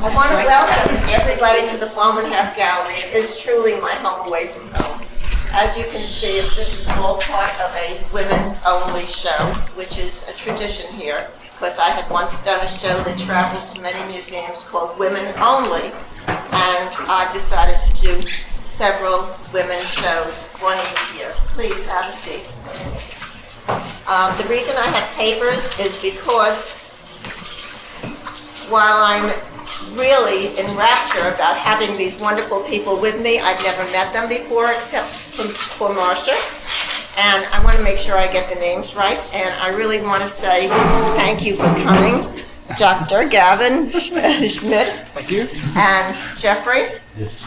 I want to welcome everybody to the Bowman Half Gallery. It is truly my home away from home. As you can see, this is all part of a women-only show, which is a tradition here, because I had once done a show that traveled to many museums called Women Only, and I've decided to do several women shows, one each year. Please have a seat. The reason I have papers is because while I'm really in rapture about having these wonderful people with me, I've never met them before except for Marcia, and I want to make sure I get the names right, and I really want to say thank you for coming, Dr. Gavin Schmidt. Thank you. And Jeffrey. Yes.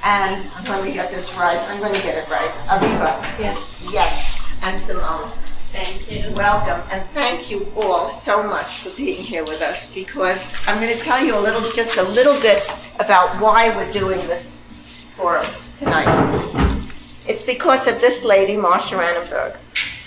And let me get this right. I'm going to get it right. Aviva. Yes. Yes. And Simone. Thank you. Welcome, and thank you all so much for being here with us, because I'm going to tell you just a little bit about why we're doing this forum tonight. It's because of this lady, Marcia Annenberg.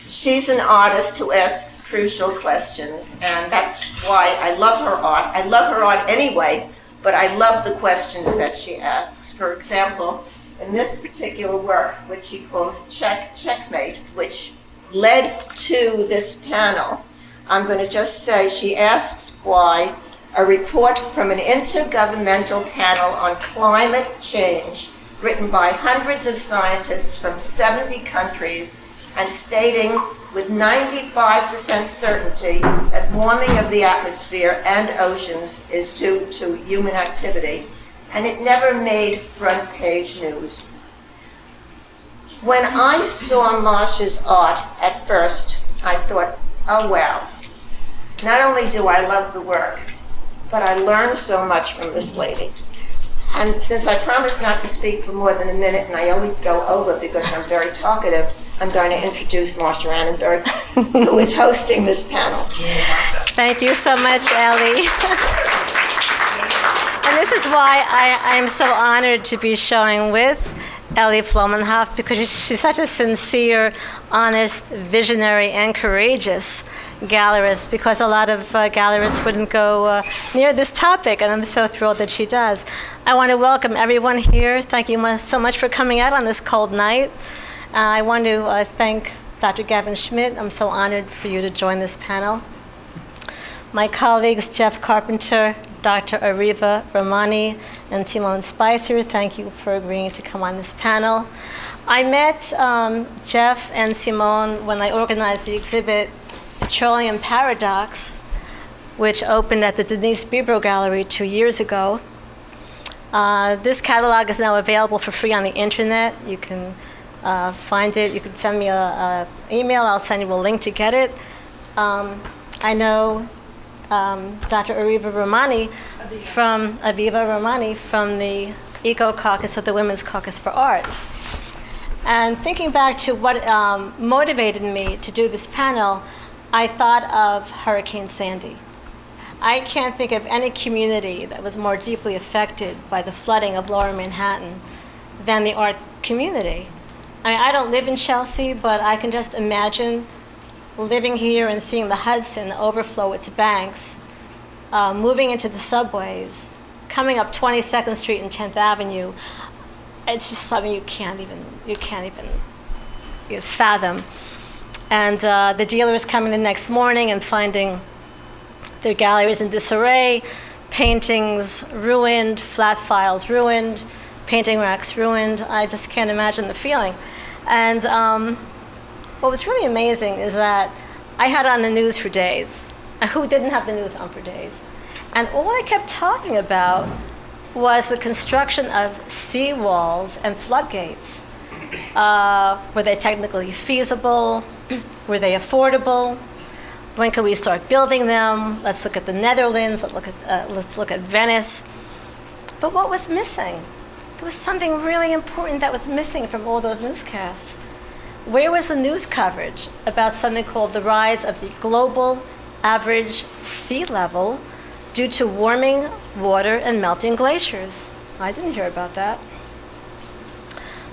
She's an artist who asks crucial questions, and that's why I love her art. I love her art anyway, but I love the questions that she asks. For example, in this particular work, which she calls Checkmate, which led to this panel, I'm going to just say she asks why a report from an intergovernmental panel on climate change, written by hundreds of scientists from 70 countries, and stating with 95% certainty that warming of the atmosphere and oceans is due to human activity, and it never made front page news. When I saw Marcia's art at first, I thought, oh wow, not only do I love the work, but I learned so much from this lady. And since I promised not to speak for more than a minute, and I always go over because I'm very talkative, I'm going to introduce Marcia Annenberg, who is hosting this panel. Thank you so much, Ellie. And this is why I'm so honored to be showing with Ellie Flomenhoff, because she's such a sincere, honest, visionary, and courageous gallerist, because a lot of gallerists wouldn't go near this topic, and I'm so thrilled that she does. I want to welcome everyone here. Thank you so much for coming out on this cold night. I want to thank Dr. Gavin Schmidt. I'm so honored for you to join this panel. My colleagues, Jeff Carpenter, Dr. Ariva Ramani, and Simone Spicer, thank you for agreeing to come on this panel. I met Jeff and Simone when I organized the exhibit Petroleum Paradox, which opened at the Denise Bibro Gallery 2 years ago. This catalog is now available for free on the internet. You can find it. You can send me an email. I'll send you a link to get it. I know Dr. Aviva Ramani from the Eco Caucus of the Women's Caucus for Art. And thinking back to what motivated me to do this panel, I thought of Hurricane Sandy. I can't think of any community that was more deeply affected by the flooding of Lower Manhattan than the art community. I mean, I don't live in Chelsea, but I can just imagine living here and seeing the Hudson overflow its banks, moving into the subways, coming up 22nd Street and 10th Avenue. It's just something you can't even fathom. And the dealers coming the next morning and finding their galleries in disarray, paintings ruined, flat files ruined, painting racks ruined. I just can't imagine the feeling. And what was really amazing is that I had it on the news for days. And who didn't have the news on for days? And all I kept talking about was the construction of seawalls and floodgates. Were they technically feasible? Were they affordable? When can we start building them? Let's look at the Netherlands. Let's look at Venice. But what was missing? There was something really important that was missing from all those newscasts. Where was the news coverage about something called the rise of the global average sea level due to warming water and melting glaciers? I didn't hear about that.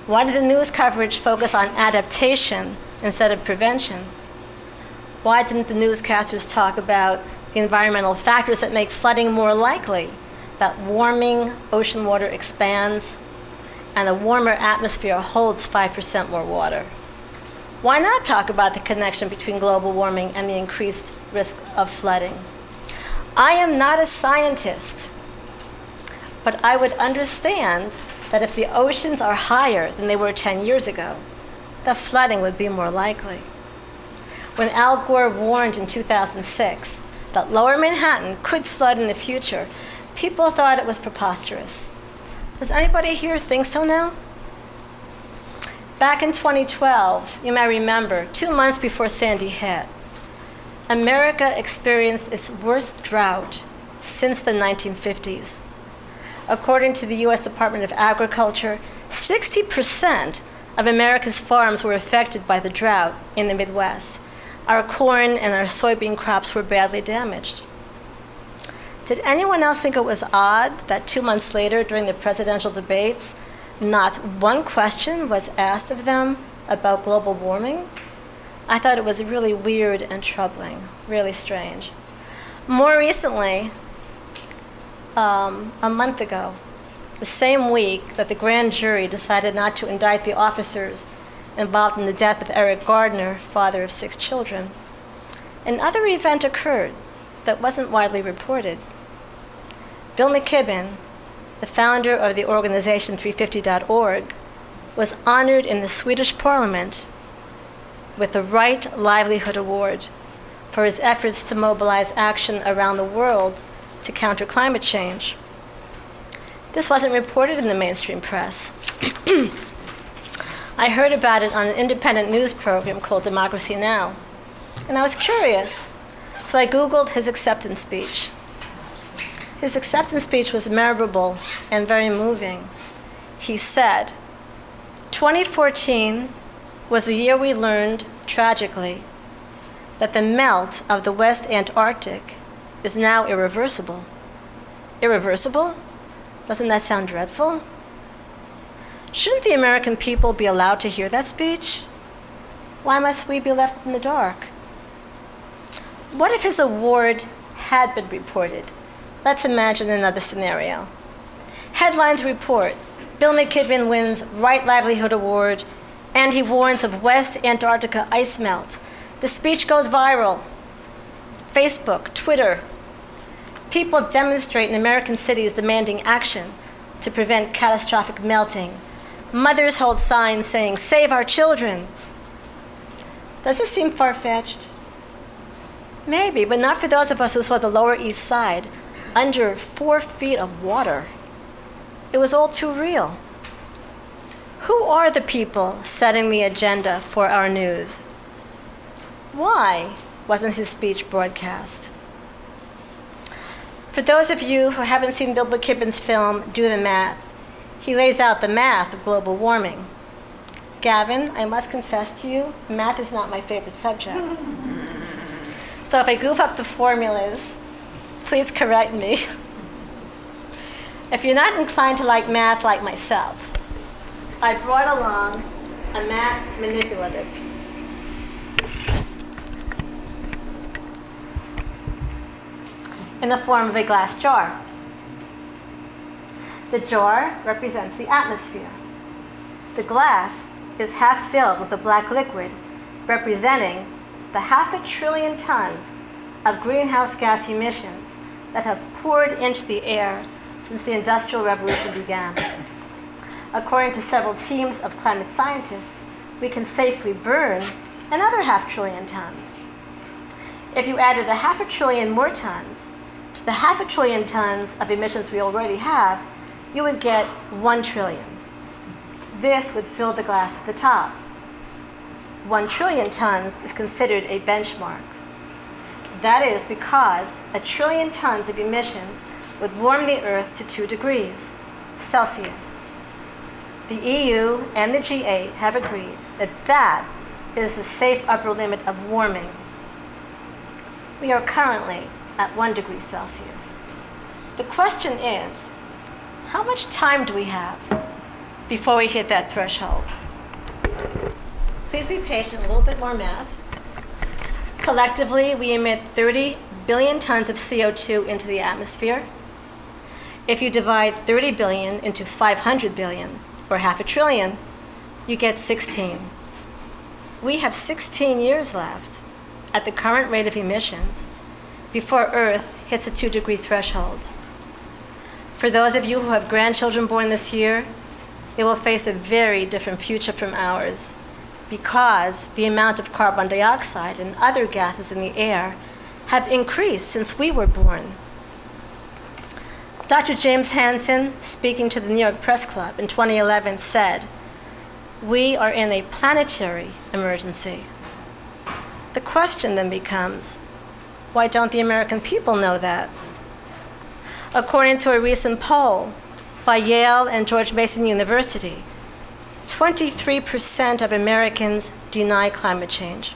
Why did the news coverage focus on adaptation instead of prevention? Why didn't the newscasters talk about the environmental factors that make flooding more likely, that warming ocean water expands and a warmer atmosphere holds 5% more water. Why not talk about the connection between global warming and the increased risk of flooding? I am not a scientist, but I would understand that if the oceans are higher than they were 10 years ago, the flooding would be more likely. When Al Gore warned in 2006 that Lower Manhattan could flood in the future, people thought it was preposterous. Does anybody here think so now? Back in 2012, you may remember, 2 months before Sandy hit, America experienced its worst drought since the 1950s. According to the US Department of Agriculture, 60% of America's farms were affected by the drought in the Midwest. Our corn and our soybean crops were badly damaged. Did anyone else think it was odd that 2 months later, during the presidential debates, not one question was asked of them about global warming? I thought it was really weird and troubling, really strange. More recently, a month ago, the same week that the grand jury decided not to indict the officers involved in the death of Eric Gardner, father of 6 children, another event occurred that wasn't widely reported. Bill McKibben, the founder of the organization 350.org, was honored in the Swedish parliament with the Right Livelihood Award for his efforts to mobilize action around the world to counter climate change. This wasn't reported in the mainstream press. I heard about it on an independent news program called Democracy Now! And I was curious, so I Googled his acceptance speech. His acceptance speech was memorable and very moving. He said, 2014 was the year we learned, tragically, that the melt of the West Antarctic is now irreversible. Irreversible? Doesn't that sound dreadful? Shouldn't the American people be allowed to hear that speech? Why must we be left in the dark? What if his award had been reported? Let's imagine another scenario. Headlines report, Bill McKibben wins Right Livelihood Award, and he warns of West Antarctica ice melt. The speech goes viral. Facebook, Twitter. People demonstrate in American cities demanding action to prevent catastrophic melting. Mothers hold signs saying, "Save our children." Does this seem far-fetched? Maybe, but not for those of us who saw the Lower East Side under 4 feet of water. It was all too real. Who are the people setting the agenda for our news? Why wasn't his speech broadcast? For those of you who haven't seen Bill McKibben's film, Do the Math, he lays out the math of global warming. Gavin, I must confess to you, math is not my favorite subject. So if I goof up the formulas, please correct me. If you're not inclined to like math like myself, I brought along a math manipulative. In the form of a glass jar. The jar represents the atmosphere. The glass is half filled with a black liquid, representing the 500 billion tons of greenhouse gas emissions that have poured into the air since the Industrial Revolution began. According to several teams of climate scientists, we can safely burn another 500 billion tons. If you added a 500 billion more tons to the 500 billion tons of emissions we already have, you would get 1 trillion. This would fill the glass at the top. 1 trillion tons is considered a benchmark. That is because 1 trillion tons of emissions would warm the Earth to 2 degrees Celsius. The EU and the G8 have agreed that that is the safe upper limit of warming. We are currently at 1 degree Celsius. The question is, how much time do we have before we hit that threshold? Please be patient, a little bit more math. Collectively, we emit 30 billion tons of CO2 into the atmosphere. If you divide 30 billion into 500 billion, or half a trillion, you get 16. We have 16 years left at the current rate of emissions before Earth hits a 2-degree threshold. For those of you who have grandchildren born this year, they will face a very different future from ours because the amount of carbon dioxide and other gases in the air have increased since we were born. Dr. James Hansen, speaking to the New York Press Club in 2011, said, "We are in a planetary emergency." The question then becomes, why don't the American people know that? According to a recent poll by Yale and George Mason University, 23% of Americans deny climate change.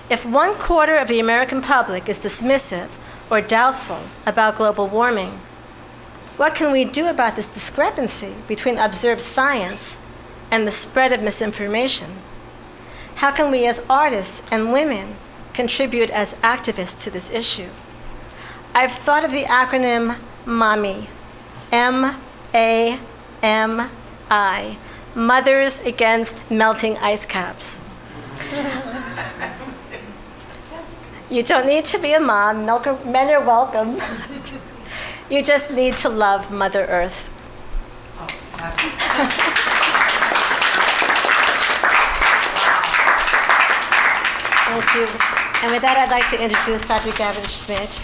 If 1/4 of the American public is dismissive or doubtful about global warming, what can we do about this discrepancy between observed science and the spread of misinformation? How can we as artists and women contribute as activists to this issue? I've thought of the acronym MAMI, M-A-M-I, Mothers Against Melting Ice Caps. You don't need to be a mom, men are welcome. You just need to love Mother Earth. Thank you. And with that, I'd like to introduce Dr. Gavin Schmidt.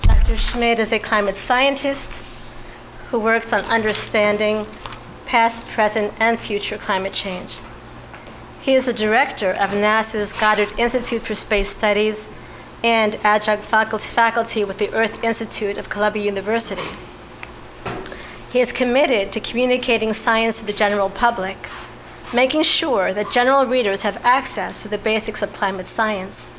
Dr. Schmidt is a climate scientist who works on understanding past, present, and future climate change. He is the director of NASA's Goddard Institute for Space Studies and adjunct faculty with the Earth Institute of Columbia University. He is committed to communicating science to the general public, making sure that general readers have access to the basics of climate science.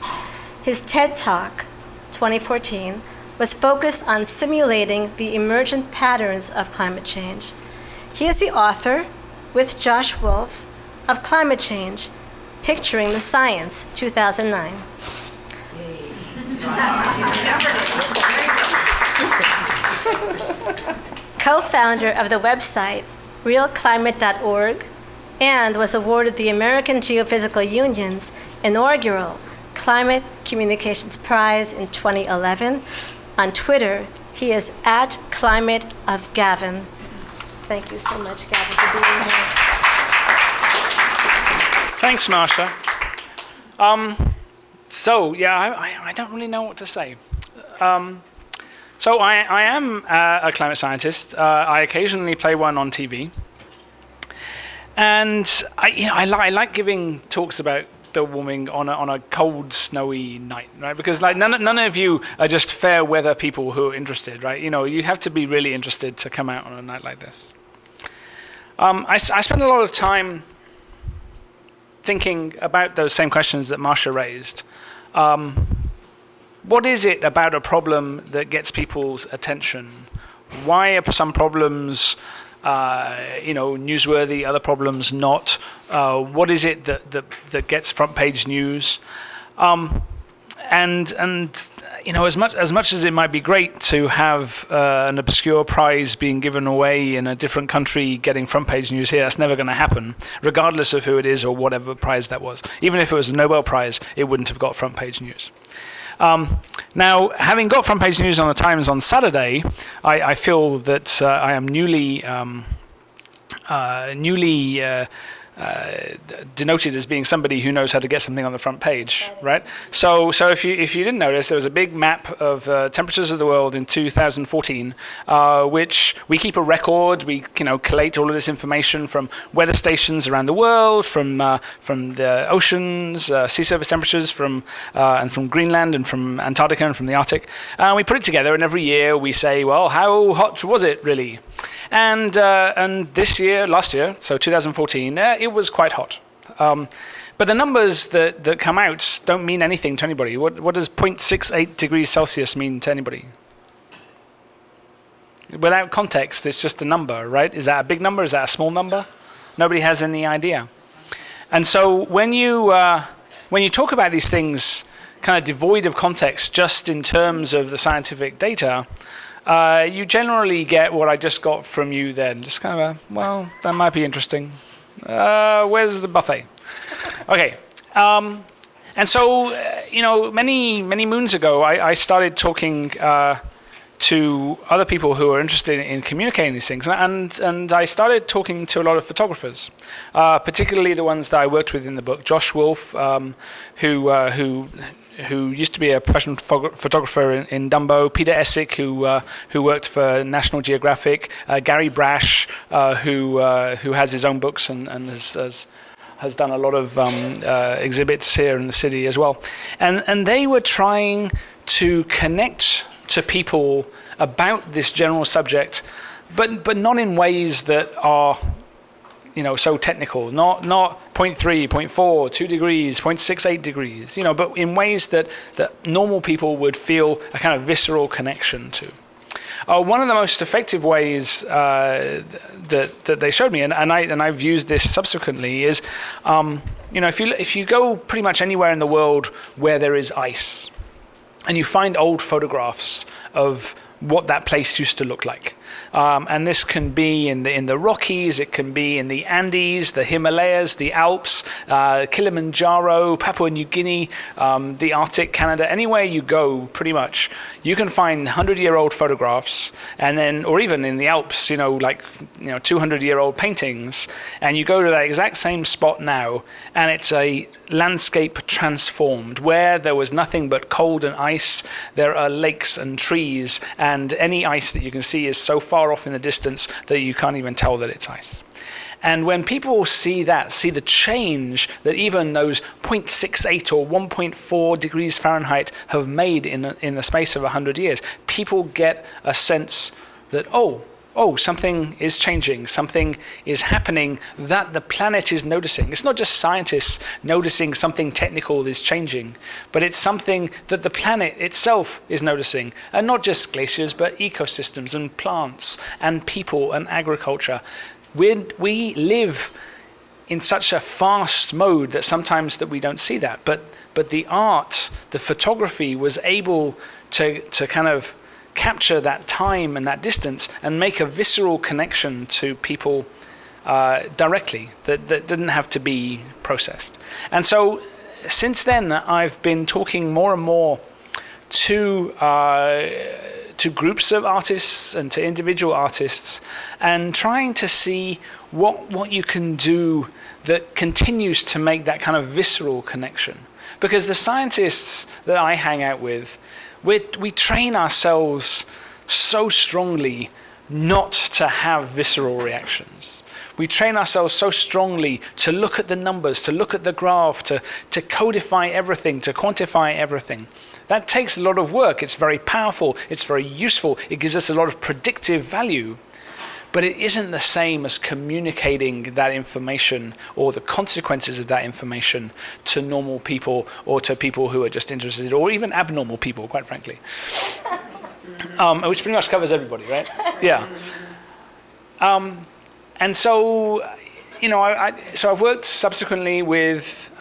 His TED Talk, 2014, was focused on simulating the emergent patterns of climate change. He is the author, with Josh Wolf, of Climate Change, Picturing the Science, 2009. Co-founder of the website realclimate.org, and was awarded the American Geophysical Union's inaugural Climate Communications Prize in 2011. On Twitter, he is @ClimateOfGavin. Thank you so much, Gavin, for being here. Thanks, Marsha. I don't really know what to say. So I am a climate scientist. I occasionally play one on TV. And I like giving talks about global warming on a cold, snowy night, right? Because none of you are just fair weather people who are interested, right? You have to be really interested to come out on a night like this. I spend a lot of time thinking about those same questions that Marsha raised. What is it about a problem that gets people's attention? Why are some problems newsworthy, other problems not? What is it that gets front page news? As much as it might be great to have an obscure prize being given away in a different country getting front page news here, that's never going to happen, regardless of who it is or whatever prize that was. Even if it was a Nobel Prize, it wouldn't have got front page news. Now, having got front page news on the Times on Saturday, I feel that I am newly denoted as being somebody who knows how to get something on the front page, right? So if you didn't notice, there was a big map of temperatures of the world in 2014, which we keep a record. We collate all of this information from weather stations around the world, from the oceans, sea surface temperatures, and from Greenland and from Antarctica and from the Arctic. We put it together, and every year we say, well, how hot was it really? And last year, so 2014, it was quite hot. But the numbers that come out don't mean anything to anybody. What does 0.68 degrees Celsius mean to anybody? Without context, it's just a number, right? Is that a big number? Is that a small number? Nobody has any idea. And so when you talk about these things kind of devoid of context just in terms of the scientific data, you generally get what I just got from you then. Just kind of well, that might be interesting. Where's the buffet? Okay. And so, many moons ago, I started talking to other people who are interested in communicating these things, and I started talking to a lot of photographers, particularly the ones that I worked with in the book. Josh Wolf, who used to be a professional photographer in Dumbo, Peter Essick, who worked for National Geographic, Gary Brash, who has his own books and has done a lot of exhibits here in the city as well, and they were trying to connect to people about this general subject, but not in ways that are, so technical. Not 0.3, 0.4, 2 degrees, 0.68 degrees. But in ways that normal people would feel a kind of visceral connection to. One of the most effective ways that they showed me, and I've used this subsequently, is if you go pretty much anywhere in the world where there is ice, and you find old photographs of what that place used to look like. And this can be in the Rockies, it can be in the Andes, the Himalayas, the Alps, Kilimanjaro, Papua New Guinea, the Arctic, Canada. Anywhere you go, pretty much, you can find 100-year-old photographs, and then, or even in the Alps, 200-year-old paintings. And you go to that exact same spot now, and it's a landscape transformed, where there was nothing but cold and ice. There are lakes and trees, and any ice that you can see is so far off in the distance that you can't even tell that it's ice. And when people see the change that even those 0.68 or 1.4 degrees Fahrenheit have made in the space of 100 years, people get a sense that, oh, something is changing, something is happening that the planet is noticing. It's not just scientists noticing something technical is changing, but it's something that the planet itself is noticing. And not just glaciers, but ecosystems and plants and people and agriculture. We live in such a fast mode that sometimes that we don't see that. But the art, the photography was able to kind of capture that time and that distance and make a visceral connection to people directly that didn't have to be processed. And so since then, I've been talking more and more to groups of artists and to individual artists, and trying to see what you can do that continues to make that kind of visceral connection. Because the scientists that I hang out with, we train ourselves so strongly not to have visceral reactions. We train ourselves so strongly to look at the numbers, to look at the graph, to codify everything, to quantify everything. That takes a lot of work. It's very powerful. It's very useful. It gives us a lot of predictive value. But it isn't the same as communicating that information or the consequences of that information to normal people or to people who are just interested, or even abnormal people, quite frankly. Which pretty much covers everybody, right? Yeah. And so, so I've worked subsequently with,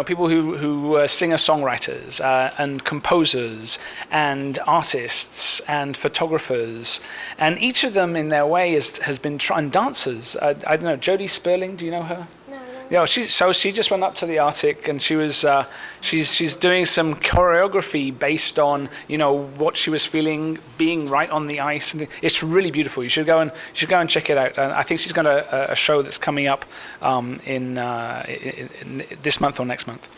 people who are singer-songwriters and composers and artists and photographers, and each of them in their way has been trying, dancers. I don't know, Jodie Sperling, do you know her? Yeah, she just went up to the Arctic, and she was she's doing some choreography based on what she was feeling being right on the ice, and it's really beautiful. You should go and check it out. And I think she's got a show that's coming up in this month or next month.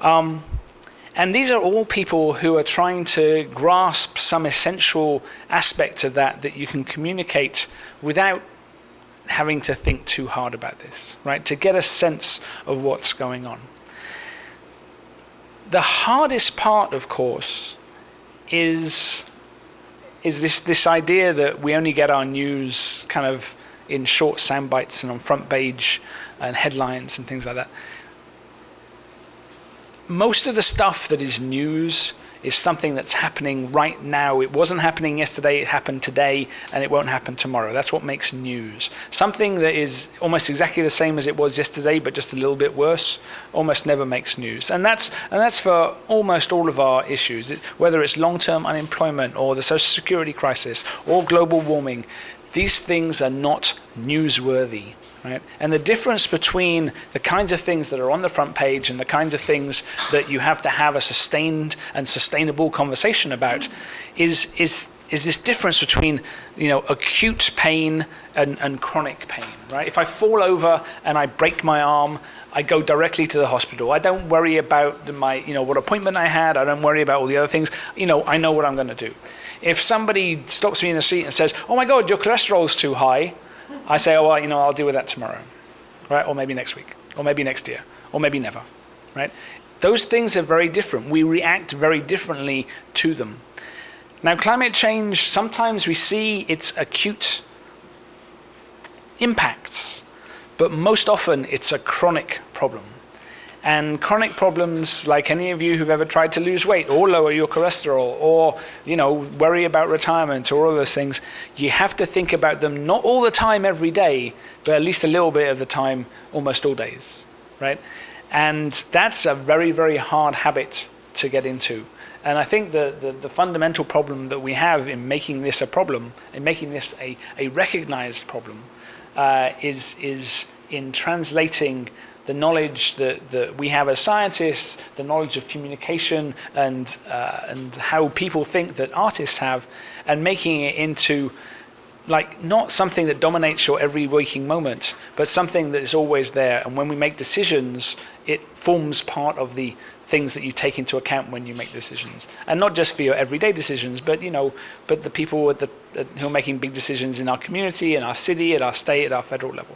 And these are all people who are trying to grasp some essential aspect of that you can communicate without having to think too hard about this, right? To get a sense of what's going on. The hardest part, of course, is this idea that we only get our news kind of in short sound bites and on front page and headlines and things like that. most of the stuff that is news is something that's happening right now. It wasn't happening yesterday, it happened today, and it won't happen tomorrow. That's what makes news. Something that is almost exactly the same as it was yesterday, but just a little bit worse, almost never makes news. And that's for almost all of our issues, whether it's long-term unemployment or the social security crisis or global warming. These things are not newsworthy. Right? And the difference between the kinds of things that are on the front page and the kinds of things that you have to have a sustained and sustainable conversation about is this difference between, acute pain and chronic pain. Right? If I fall over and I break my arm, I go directly to the hospital. I don't worry about what appointment I had. I don't worry about all the other things. I know what I'm going to do. If somebody stops me in the seat and says, "Oh my God, your cholesterol's too high," I say, "Oh, well, I'll deal with that tomorrow," right? Or maybe next week, or maybe next year, or maybe never, right? Those things are very different. We react very differently to them. Now, climate change, sometimes we see its acute impacts, but most often it's a chronic problem. And chronic problems, like any of you who've ever tried to lose weight or lower your cholesterol or, worry about retirement or all those things, you have to think about them not all the time every day, but at least a little bit of the time, almost all days, right? And that's a very, very hard habit to get into. And I think the fundamental problem that we have in making this a problem, in making this a recognized problem, is in translating the knowledge that we have as scientists, the knowledge of communication and how people think that artists have, and making it into not something that dominates your every waking moment, but something that is always there. And when we make decisions, it forms part of the things that you take into account when you make decisions, and not just for your everyday decisions, but but the people who are making big decisions in our community, in our city, at our state, at our federal level.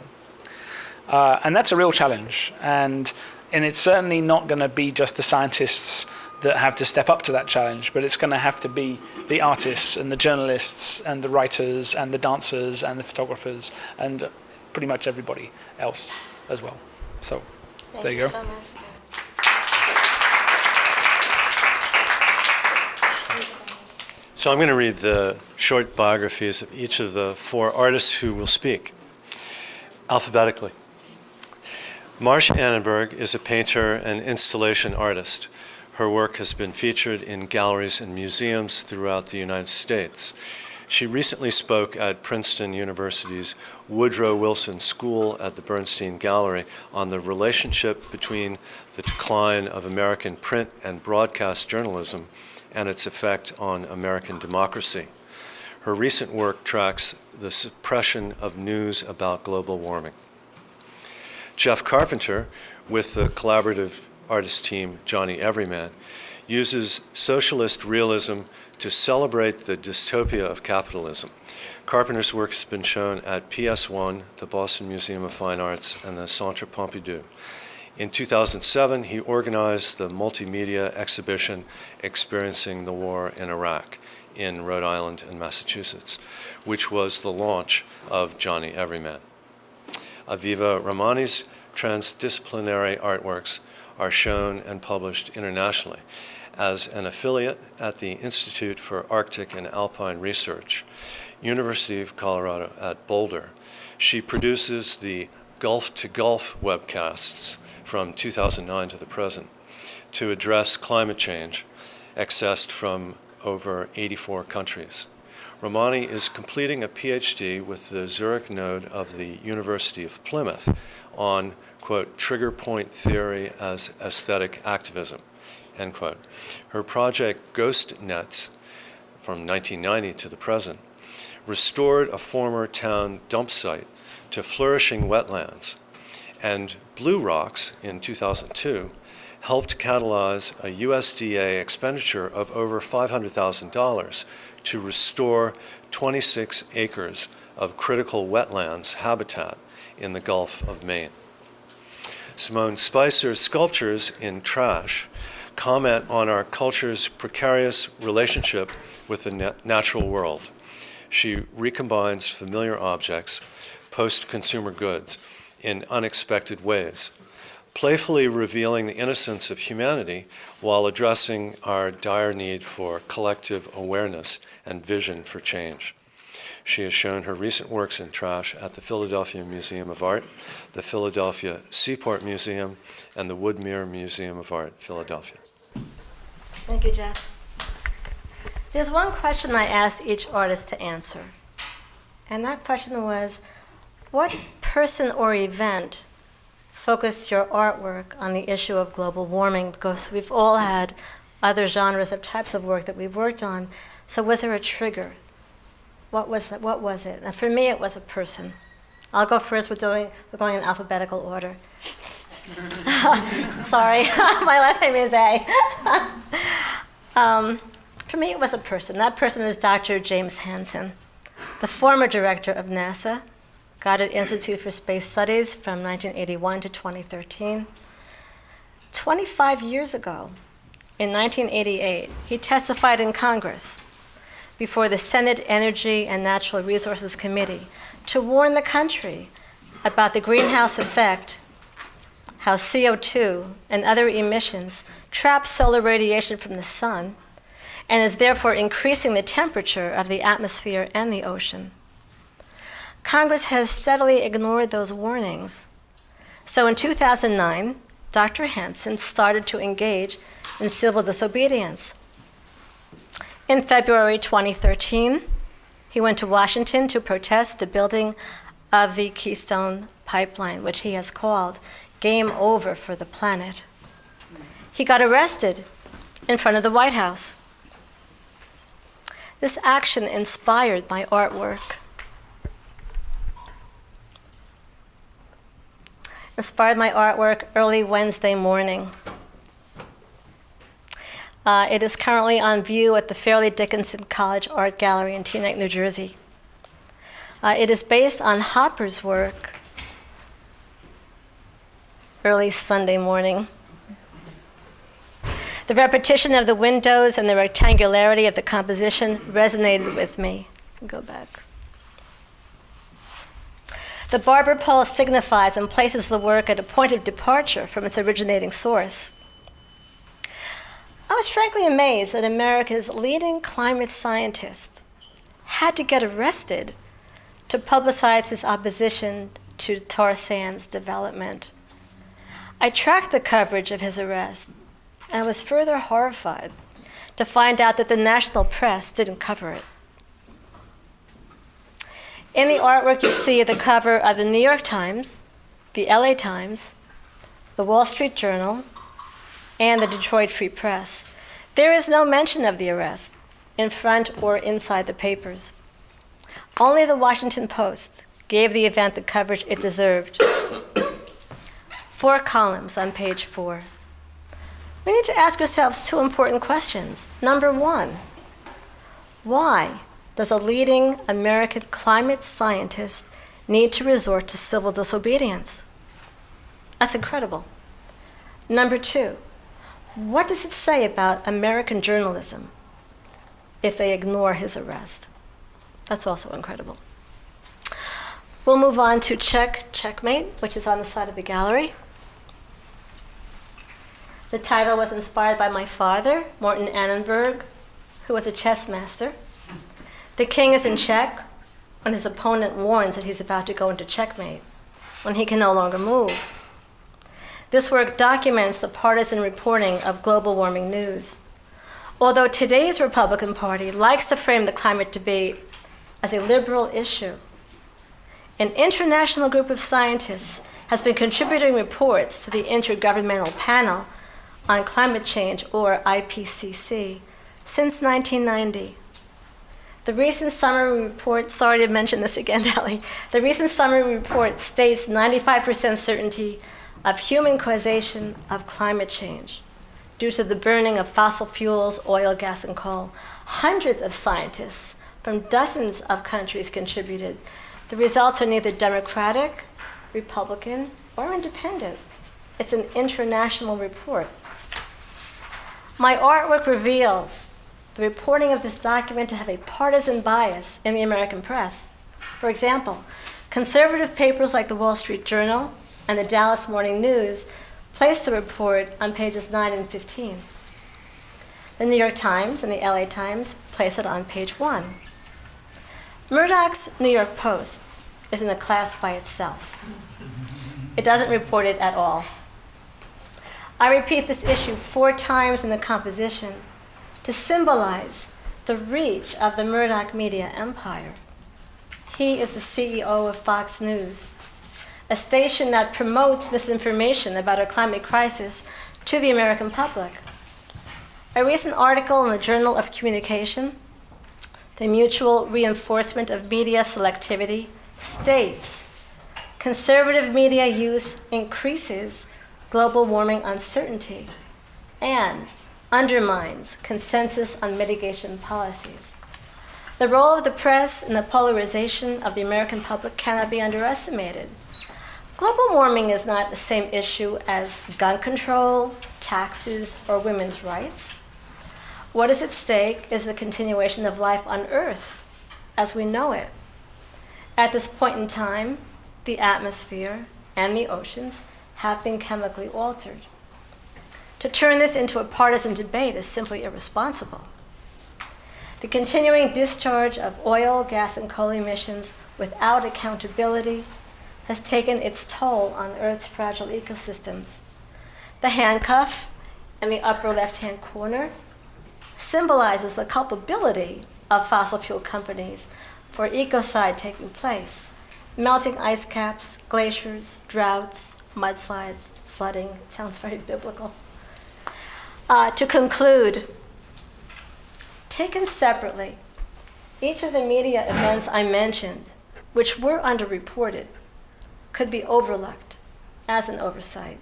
And that's a real challenge, and it's certainly not going to be just the scientists that have to step up to that challenge, but it's going to have to be the artists and the journalists and the writers and the dancers and the photographers and pretty much everybody else as well. So there you go. So much. So I'm going to read the short biographies of each of the 4 artists who will speak, alphabetically. Marcia Annenberg is a painter and installation artist. Her work has been featured in galleries and museums throughout the United States. She recently spoke at Princeton University's Woodrow Wilson School at the Bernstein Gallery on the relationship between the decline of American print and broadcast journalism and its effect on American democracy. Her recent work tracks the suppression of news about global warming. Jeff Carpenter, with the collaborative artist team Johnny Everyman, uses socialist realism to celebrate the dystopia of capitalism. Carpenter's work has been shown at PS1, the Boston Museum of Fine Arts, and the Centre Pompidou. In 2007, he organized the multimedia exhibition Experiencing the War in Iraq in Rhode Island and Massachusetts, which was the launch of Johnny Everyman. Aviva Ramani's transdisciplinary artworks are shown and published internationally. As an affiliate at the Institute for Arctic and Alpine Research, University of Colorado at Boulder, she produces the Gulf to Gulf webcasts from 2009 to the present to address climate change accessed from over 84 countries. Ramani is completing a PhD with the Zurich node of the University of Plymouth on, quote, trigger point theory as aesthetic activism, end quote. Her project Ghost Nets, from 1990 to the present, restored a former town dump site to flourishing wetlands, and Blue Rocks in 2002 helped catalyze a USDA expenditure of over $500,000 to restore 26 acres of critical wetlands habitat in the Gulf of Maine. Simone Spicer's sculptures in Trash comment on our culture's precarious relationship with the natural world. She recombines familiar objects, post-consumer goods, in unexpected ways. playfully revealing the innocence of humanity while addressing our dire need for collective awareness and vision for change. She has shown her recent works in trash at the Philadelphia Museum of Art, the Philadelphia Seaport Museum, and the Woodmere Museum of Art, Philadelphia. Thank you, Jeff. There's one question I asked each artist to answer. And that question was, what person or event focused your artwork on the issue of global warming? Because we've all had other genres of types of work that we've worked on. So was there a trigger? What was it? And for me, it was a person. I'll go first. We're going in alphabetical order. Sorry, my last name is A. For me, it was a person. That person is Dr. James Hansen, the former director of NASA, Goddard Institute for Space Studies from 1981 to 2013. 25 years ago, in 1988, he testified in Congress before the Senate Energy and Natural Resources Committee to warn the country about the greenhouse effect, how CO2 and other emissions trap solar radiation from the sun and is therefore increasing the temperature of the atmosphere and the ocean. Congress has steadily ignored those warnings. So in 2009, Dr. Hansen started to engage in civil disobedience. In February 2013, he went to Washington to protest the building of the Keystone Pipeline, which he has called game over for the planet. He got arrested in front of the White House. This action inspired my artwork. Early Wednesday morning. It is currently on view at the Fairleigh Dickinson College Art Gallery in Teaneck, New Jersey. It is based on Hopper's work, Early Sunday Morning. The repetition of the windows and the rectangularity of the composition resonated with me. Go back. The barber pole signifies and places the work at a point of departure from its originating source. I was frankly amazed that America's leading climate scientist had to get arrested to publicize his opposition to tar sands development. I tracked the coverage of his arrest, and I was further horrified to find out that the national press didn't cover it. In the artwork, you see the cover of the New York Times, the LA Times, the Wall Street Journal, and the Detroit Free Press. There is no mention of the arrest in front or inside the papers. Only the Washington Post gave the event the coverage it deserved. 4 columns on page 4. We need to ask ourselves 2 important questions. Number 1, why does a leading American climate scientist need to resort to civil disobedience? That's incredible. Number 2, what does it say about American journalism if they ignore his arrest? That's also incredible. We'll move on to Checkmate, which is on the side of the gallery. The title was inspired by my father, Morton Annenberg, who was a chess master. The king is in check when his opponent warns that he's about to go into checkmate, when he can no longer move. This work documents the partisan reporting of global warming news. Although today's Republican Party likes to frame the climate debate as a liberal issue, an international group of scientists has been contributing reports to the Intergovernmental Panel on Climate Change, or IPCC, since 1990. The recent summary report, sorry to mention this again, Ellie, the recent summary report states 95% certainty of human causation of climate change due to the burning of fossil fuels, oil, gas, and coal. Hundreds of scientists from dozens of countries contributed. The results are neither Democratic, Republican, or independent. It's an international report. My artwork reveals the reporting of this document to have a partisan bias in the American press. For example, conservative papers like the Wall Street Journal and the Dallas Morning News placed the report on pages 9 and 15. The New York Times and the LA Times place it on page 1. Murdoch's New York Post is in a class by itself. It doesn't report it at all. I repeat this issue 4 times in the composition to symbolize the reach of the Murdoch media empire. He is the CEO of Fox News, a station that promotes misinformation about our climate crisis to the American public. A recent article in the Journal of Communication, The Mutual Reinforcement of Media Selectivity, states, conservative media use increases global warming uncertainty and undermines consensus on mitigation policies. The role of the press in the polarization of the American public cannot be underestimated. Global warming is not the same issue as gun control, taxes, or women's rights. What is at stake is the continuation of life on Earth as we know it. At this point in time, the atmosphere and the oceans have been chemically altered. To turn this into a partisan debate is simply irresponsible. The continuing discharge of oil, gas, and coal emissions without accountability has taken its toll on Earth's fragile ecosystems. The handcuff in the upper left-hand corner symbolizes the culpability of fossil fuel companies for ecocide taking place: melting ice caps, glaciers, droughts, mudslides, flooding. It sounds very biblical. To conclude, taken separately, each of the media events I mentioned, which were underreported, could be overlooked as an oversight.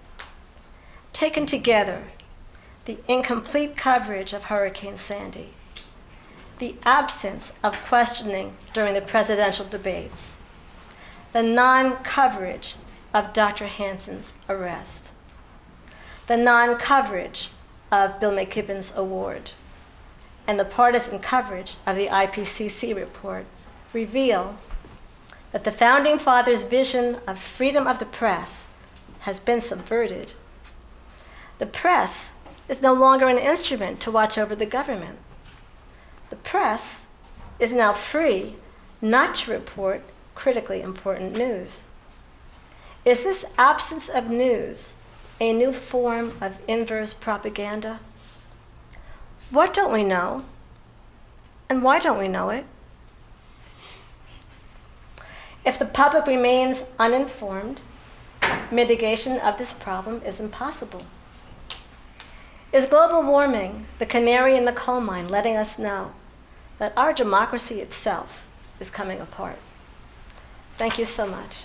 Taken together, the incomplete coverage of Hurricane Sandy, the absence of questioning during the presidential debates, the non-coverage of Dr. Hansen's arrest, the non-coverage of Bill McKibben's award, and the partisan coverage of the IPCC report reveal that the Founding Fathers' vision of freedom of the press has been subverted. The press is no longer an instrument to watch over the government. The press is now free not to report critically important news. Is this absence of news a new form of inverse propaganda? What don't we know? And why don't we know it? If the public remains uninformed, mitigation of this problem is impossible. Is global warming the canary in the coal mine letting us know that our democracy itself is coming apart? Thank you so much.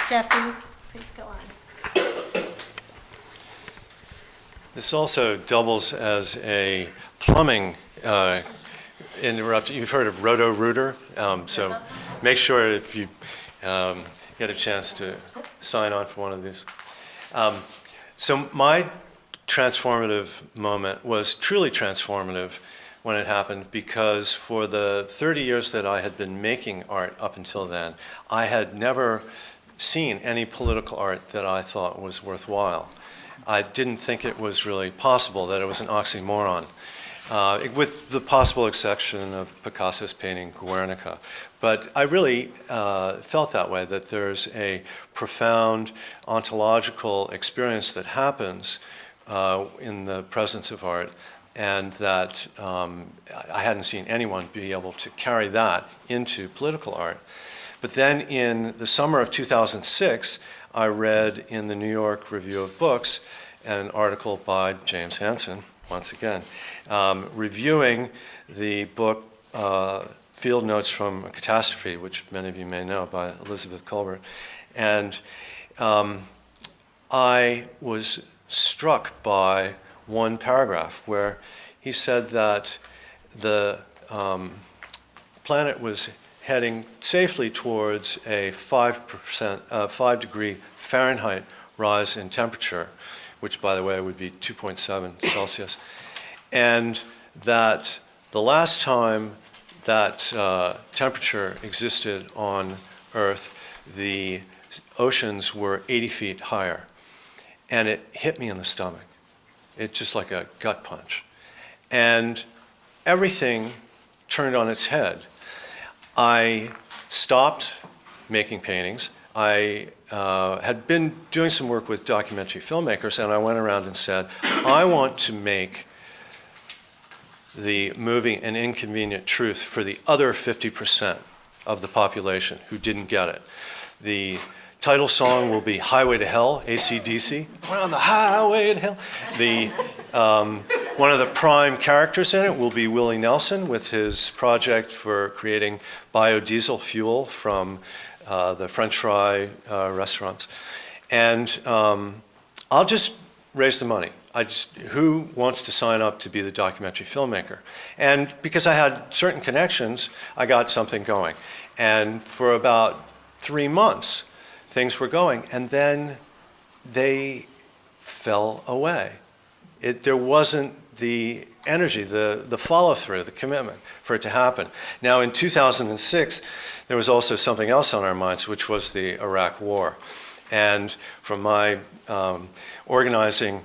Jeffrey, please go on. This also doubles as a plumbing interruption. You've heard of Roto-Rooter, so make sure if you get a chance to sign on for one of these. So my transformative moment was truly transformative when it happened, because for the 30 years that I had been making art up until then, I had never seen any political art that I thought was worthwhile. I didn't think it was really possible, that it was an oxymoron, with the possible exception of Picasso's painting Guernica. But I really felt that way, that there's a profound ontological experience that happens in the presence of art, and that I hadn't seen anyone be able to carry that into political art. But then in the summer of 2006, I read in the New York Review of Books an article by James Hansen, once again, reviewing the book Field Notes from a Catastrophe, which many of you may know, by Elizabeth Kolbert. And I was struck by one paragraph where he said that the planet was heading safely towards a 5 degree Fahrenheit rise in temperature, which, by the way, would be 2.7 Celsius, and that the last time that temperature existed on Earth, the oceans were 80 feet higher. And it hit me in the stomach. It's just like a gut punch. And everything turned on its head. I stopped making paintings. I had been doing some work with documentary filmmakers, and I went around and said, I want to make the movie An Inconvenient Truth for the other 50% of the population who didn't get it. The title song will be Highway to Hell, AC/DC. We're on the highway to hell. One of the prime characters in it will be Willie Nelson with his project for creating biodiesel fuel from the French fry restaurants. And I'll just raise the money. Who wants to sign up to be the documentary filmmaker? And because I had certain connections, I got something going. And for about 3 months, things were going. And then they fell away. There wasn't the energy, the follow-through, the commitment for it to happen. Now, in 2006, there was also something else on our minds, which was the Iraq War. And from my organizing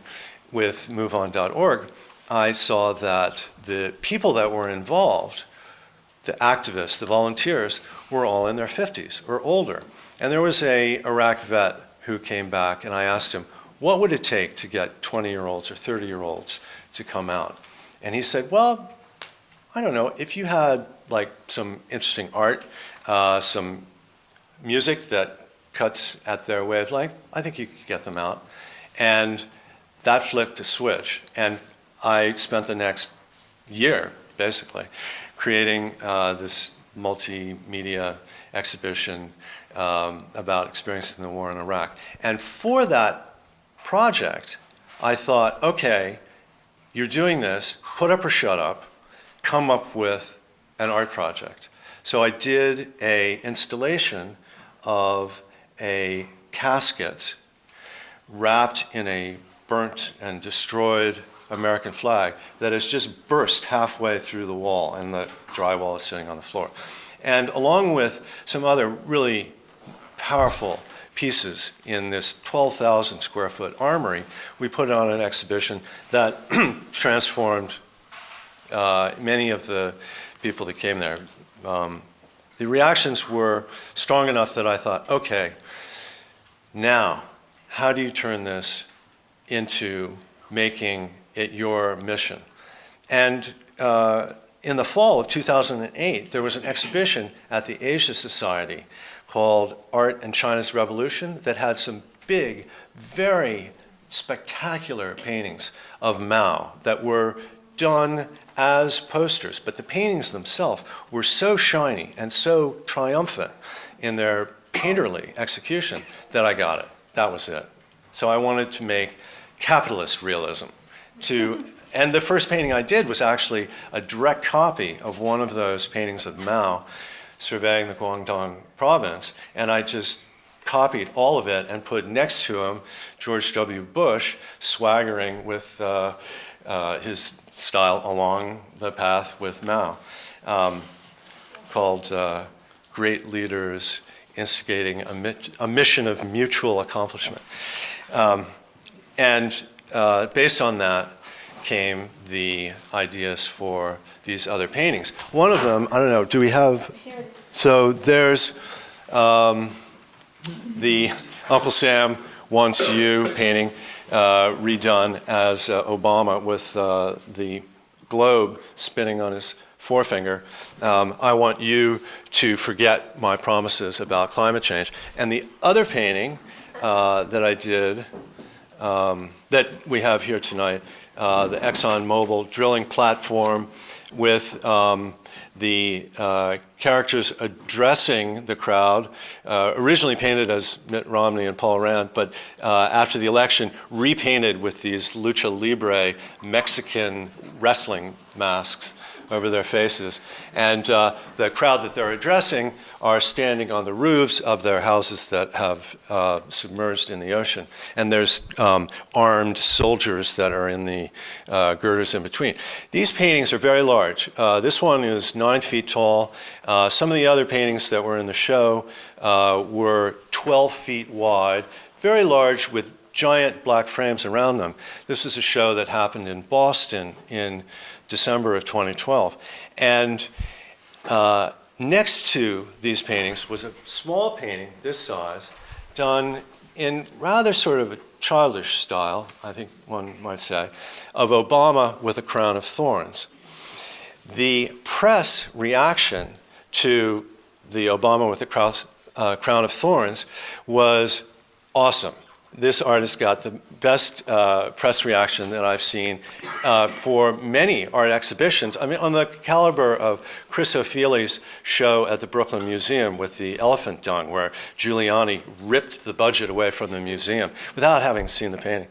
with MoveOn.org, I saw that the people that were involved, the activists, the volunteers, were all in their 50s or older. And there was a Iraq vet who came back, and I asked him, what would it take to get 20-year-olds or 30-year-olds to come out? And he said, well, I don't know, if you had like some interesting art, some music that cuts at their wavelength, I think you could get them out. And that flipped a switch. And I spent the next year, basically, creating this multimedia exhibition about experiencing the war in Iraq. And for that project, I thought, okay, you're doing this, put up or shut up, come up with an art project. So I did an installation of a casket wrapped in a burnt and destroyed American flag that has just burst halfway through the wall, and the drywall is sitting on the floor. And along with some other really powerful pieces in this 12,000 square foot armory, we put on an exhibition that transformed many of the people that came there. The reactions were strong enough that I thought, okay, now, how do you turn this into making it your mission? And in the fall of 2008, there was an exhibition at the Asia Society called Art and China's Revolution that had some big, very spectacular paintings of Mao that were done as posters, but the paintings themselves were so shiny and so triumphant in their painterly execution that I got it. That was it. So I wanted to make capitalist realism. And the first painting I did was actually a direct copy of one of those paintings of Mao surveying the Guangdong province, and I just copied all of it and put next to him George W. Bush swaggering with his style along the path with Mao, called Great Leaders Instigating a Mission of Mutual Accomplishment. And based on that came the ideas for these other paintings. One of them, I don't know, do we have? So there's the Uncle Sam Wants You painting redone as Obama with the globe spinning on his forefinger. I want you to forget my promises about climate change. And the other painting that I did, that we have here tonight, the ExxonMobil drilling platform with the characters addressing the crowd, originally painted as Mitt Romney and Paul Rand, but after the election repainted with these lucha libre Mexican wrestling masks over their faces. And the crowd that they're addressing are standing on the roofs of their houses that have submerged in the ocean. And there's armed soldiers that are in the girders in between. These paintings are very large. This one is 9 feet tall. Some of the other paintings that were in the show were 12 feet wide, very large with giant black frames around them. This is a show that happened in Boston in December of 2012. And next to these paintings was a small painting this size, done in rather sort of a childish style, I think one might say, of Obama with a crown of thorns. The press reaction to the Obama with the crown of thorns was awesome. This artist got the best press reaction that I've seen for many art exhibitions. I mean, on the caliber of Chris O'Feely's show at the Brooklyn Museum with the elephant dung, where Giuliani ripped the budget away from the museum without having seen the painting.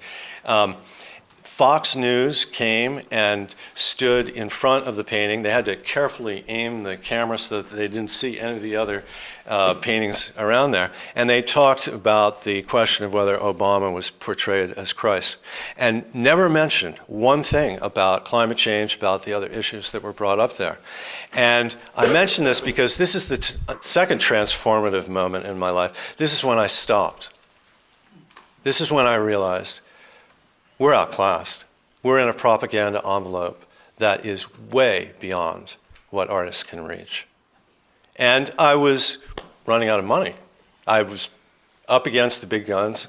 Fox News came and stood in front of the painting. They had to carefully aim the camera so that they didn't see any of the other paintings around there. And they talked about the question of whether Obama was portrayed as Christ, and never mentioned one thing about climate change, about the other issues that were brought up there. And I mention this because this is the second transformative moment in my life. This is when I stopped. This is when I realized we're outclassed. We're in a propaganda envelope that is way beyond what artists can reach. And I was running out of money. I was up against the big guns,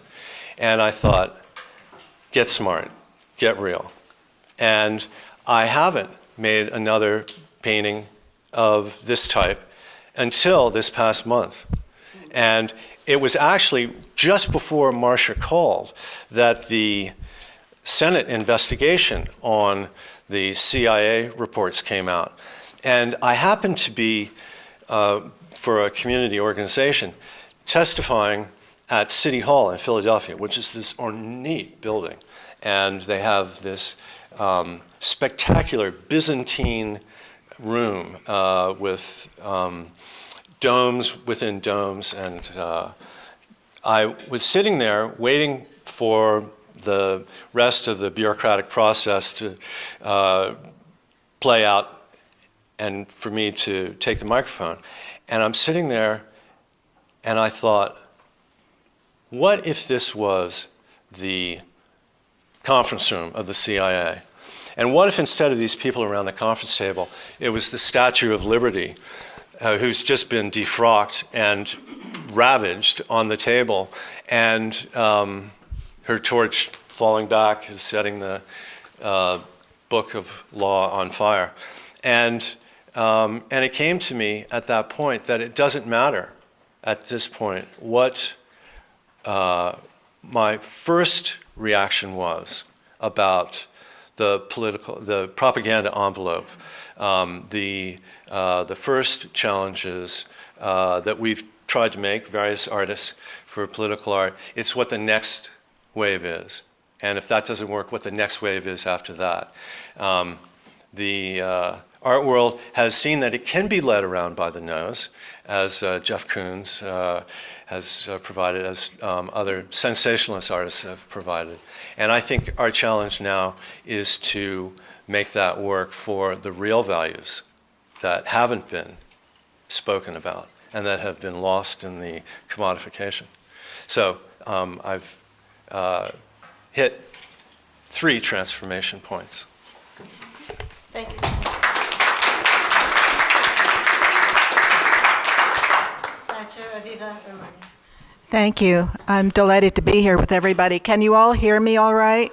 and I thought, get smart, get real. And I haven't made another painting of this type until this past month. And it was actually just before Marcia called that the Senate investigation on the CIA reports came out. And I happened to be, for a community organization, testifying at City Hall in Philadelphia, which is this ornate building. And they have this spectacular Byzantine room with domes within domes. And I was sitting there waiting for the rest of the bureaucratic process to play out and for me to take the microphone. And I'm sitting there and I thought, what if this was the conference room of the CIA? And what if instead of these people around the conference table, it was the Statue of Liberty who's just been defrocked and ravaged on the table, and her torch falling back is setting the book of law on fire. And it came to me at that point that it doesn't matter at this point what my first reaction was about the propaganda envelope, the first challenges that we've tried to make, various artists, for political art. It's what the next wave is. And if that doesn't work, what the next wave is after that. The art world has seen that it can be led around by the nose, as Jeff Koons has provided, as other sensationalist artists have provided. And I think our challenge now is to make that work for the real values that haven't been spoken about and that have been lost in the commodification. So I've hit 3 transformation points. Thank you. Thank you. I'm delighted to be here with everybody. Can you all hear me all right?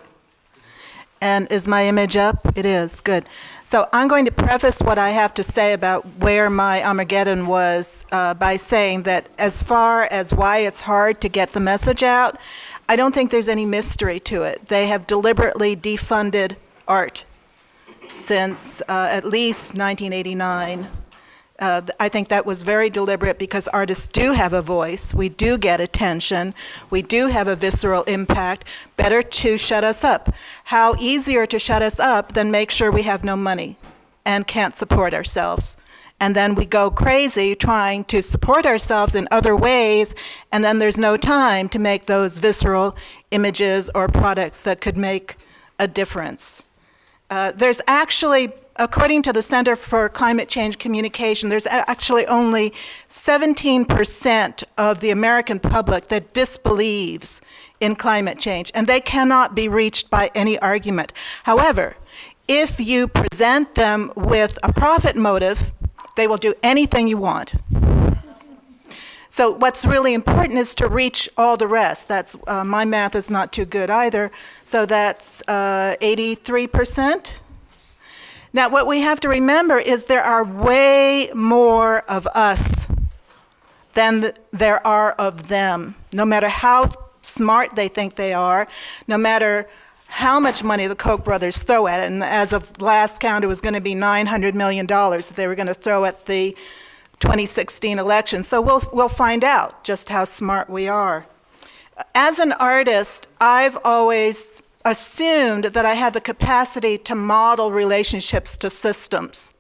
And is my image up? It is. Good. So I'm going to preface what I have to say about where my Armageddon was by saying that as far as why it's hard to get the message out, I don't think there's any mystery to it. They have deliberately defunded art since at least 1989. I think that was very deliberate because artists do have a voice. We do get attention. We do have a visceral impact. Better to shut us up. How easier to shut us up than make sure we have no money? and can't support ourselves. And then we go crazy trying to support ourselves in other ways, and then there's no time to make those visceral images or products that could make a difference. There's actually, according to the Center for Climate Change Communication, there's actually only 17% of the American public that disbelieves in climate change, and they cannot be reached by any argument. However, if you present them with a profit motive, they will do anything you want. So what's really important is to reach all the rest. That's my math is not too good either. So that's 83%. Now what we have to remember is there are way more of us than there are of them. No matter how smart they think they are, no matter how much money the Koch brothers throw at it, and as of last count it was going to be $900 million that they were going to throw at the 2016 election. So we'll find out just how smart we are. As an artist, I've always assumed that I had the capacity to model relationships to systems.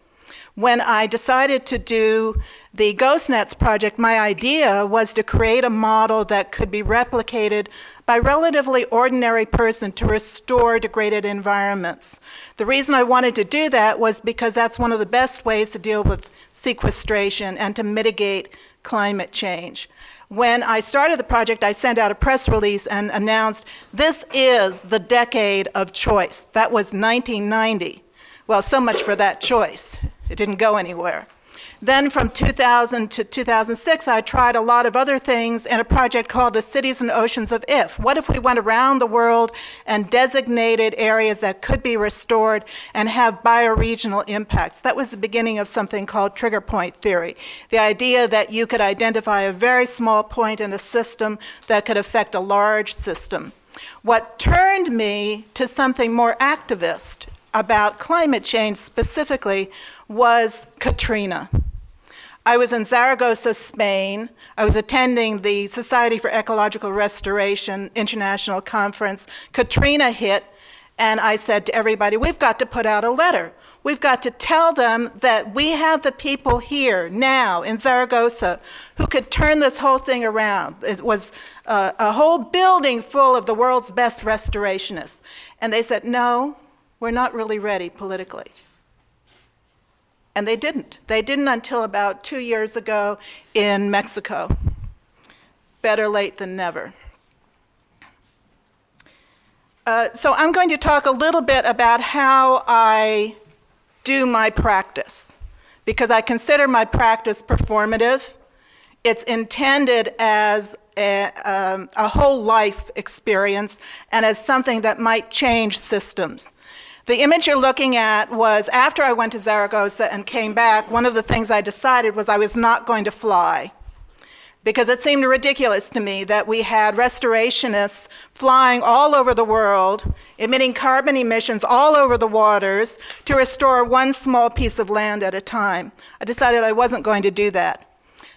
When I decided to do the Ghost Nets project, my idea was to create a model that could be replicated by a relatively ordinary person to restore degraded environments. The reason I wanted to do that was because that's one of the best ways to deal with sequestration and to mitigate climate change. When I started the project, I sent out a press release and announced, this is the decade of choice. That was 1990. Well, so much for that choice. It didn't go anywhere. Then from 2000 to 2006, I tried a lot of other things in a project called the Cities and Oceans of If. What if we went around the world and designated areas that could be restored and have bioregional impacts? That was the beginning of something called trigger point theory. The idea that you could identify a very small point in a system that could affect a large system. What turned me to something more activist about climate change specifically was Katrina. I was in Zaragoza, Spain. I was attending the Society for Ecological Restoration International Conference. Katrina hit, and I said to everybody, we've got to put out a letter. We've got to tell them that we have the people here now in Zaragoza who could turn this whole thing around. It was a whole building full of the world's best restorationists. And they said, no, we're not really ready politically. And they didn't. They didn't until about 2 years ago in Mexico. Better late than never. So I'm going to talk a little bit about how I do my practice, because I consider my practice performative. It's intended as a whole life experience and as something that might change systems. The image you're looking at was after I went to Zaragoza and came back, one of the things I decided was I was not going to fly, because it seemed ridiculous to me that we had restorationists flying all over the world, emitting carbon emissions all over the waters to restore one small piece of land at a time. I decided I wasn't going to do that.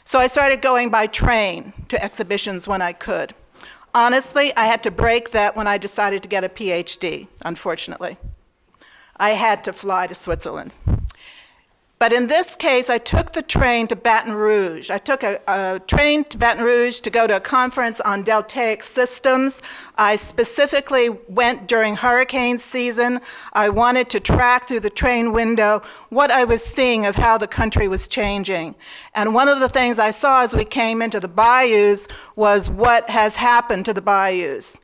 So I started going by train to exhibitions when I could. Honestly, I had to break that when I decided to get a PhD, unfortunately. I had to fly to Switzerland. But in this case, I took the train to Baton Rouge. I took a train to Baton Rouge to go to a conference on deltaic systems. I specifically went during hurricane season. I wanted to track through the train window what I was seeing of how the country was changing. And one of the things I saw as we came into the bayous was what has happened to the bayous.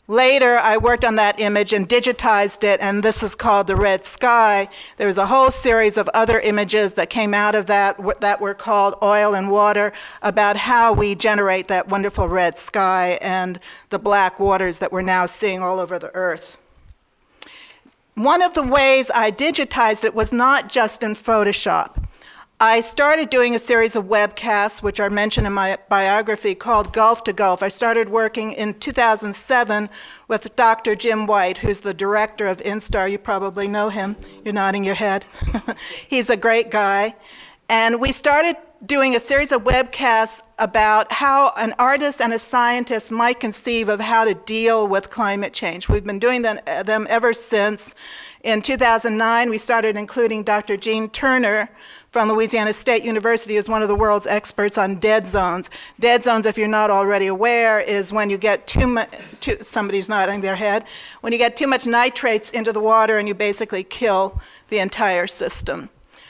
Later, I worked on that image and digitized it, and this is called the red sky. There was a whole series of other images that came out of that were called oil and water, about how we generate that wonderful red sky and the black waters that we're now seeing all over the earth. One of the ways I digitized it was not just in Photoshop. I started doing a series of webcasts, which are mentioned in my biography, called Gulf to Gulf. I started working in 2007 with Dr. Jim White, who's the director of Instar. You probably know him. You're nodding your head. He's a great guy. And we started doing a series of webcasts about how an artist and a scientist might conceive of how to deal with climate change. We've been doing them ever since. In 2009, we started including Dr. Gene Turner from Louisiana State University, is one of the world's experts on dead zones. Dead zones, if you're not already aware, is when you get somebody's nodding their head, when you get too much nitrates into the water and you basically kill the entire system.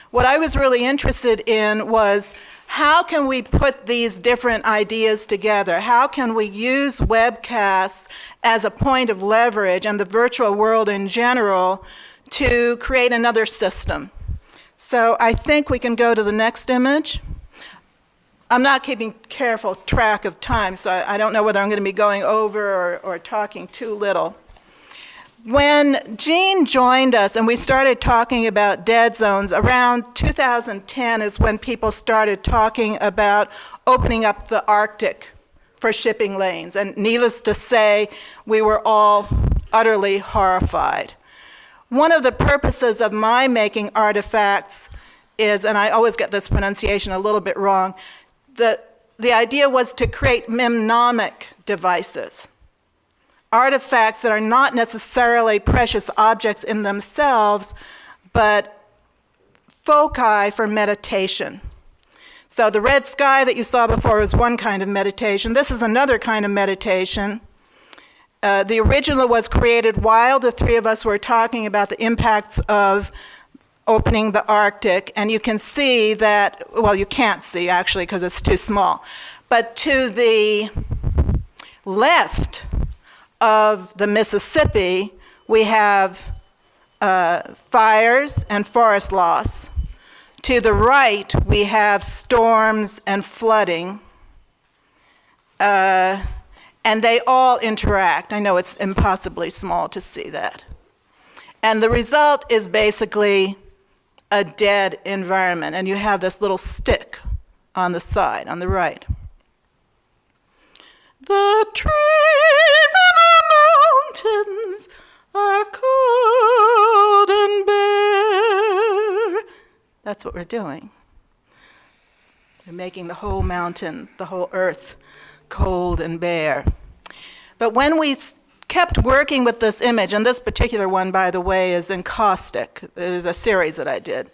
What I was really interested in was how can we put these different ideas together? How can we use webcasts as a point of leverage and the virtual world in general to create another system? So I think we can go to the next image. I'm not keeping careful track of time, so I don't know whether I'm going to be going over or talking too little. When Gene joined us and we started talking about dead zones, around 2010 is when people started talking about opening up the Arctic for shipping lanes. And needless to say, we were all utterly horrified. One of the purposes of my making artifacts is, and I always get this pronunciation a little bit wrong, the idea was to create mnemonic devices. Artifacts that are not necessarily precious objects in themselves, but foci for meditation. So the red sky that you saw before was one kind of meditation. This is another kind of meditation. The original was created while the three of us were talking about the impacts of opening the Arctic, and you can see that, well, you can't see actually because it's too small, but to the left of the Mississippi, we have fires and forest loss. To the right, we have storms and flooding. And they all interact. I know it's impossibly small to see that. And the result is basically a dead environment. And you have this little stick on the side, on the right. The trees on the mountains are cold and bare. That's what we're doing. We're making the whole mountain, the whole earth, cold and bare. But when we kept working with this image, and this particular one, by the way, is encaustic. It was a series that I did.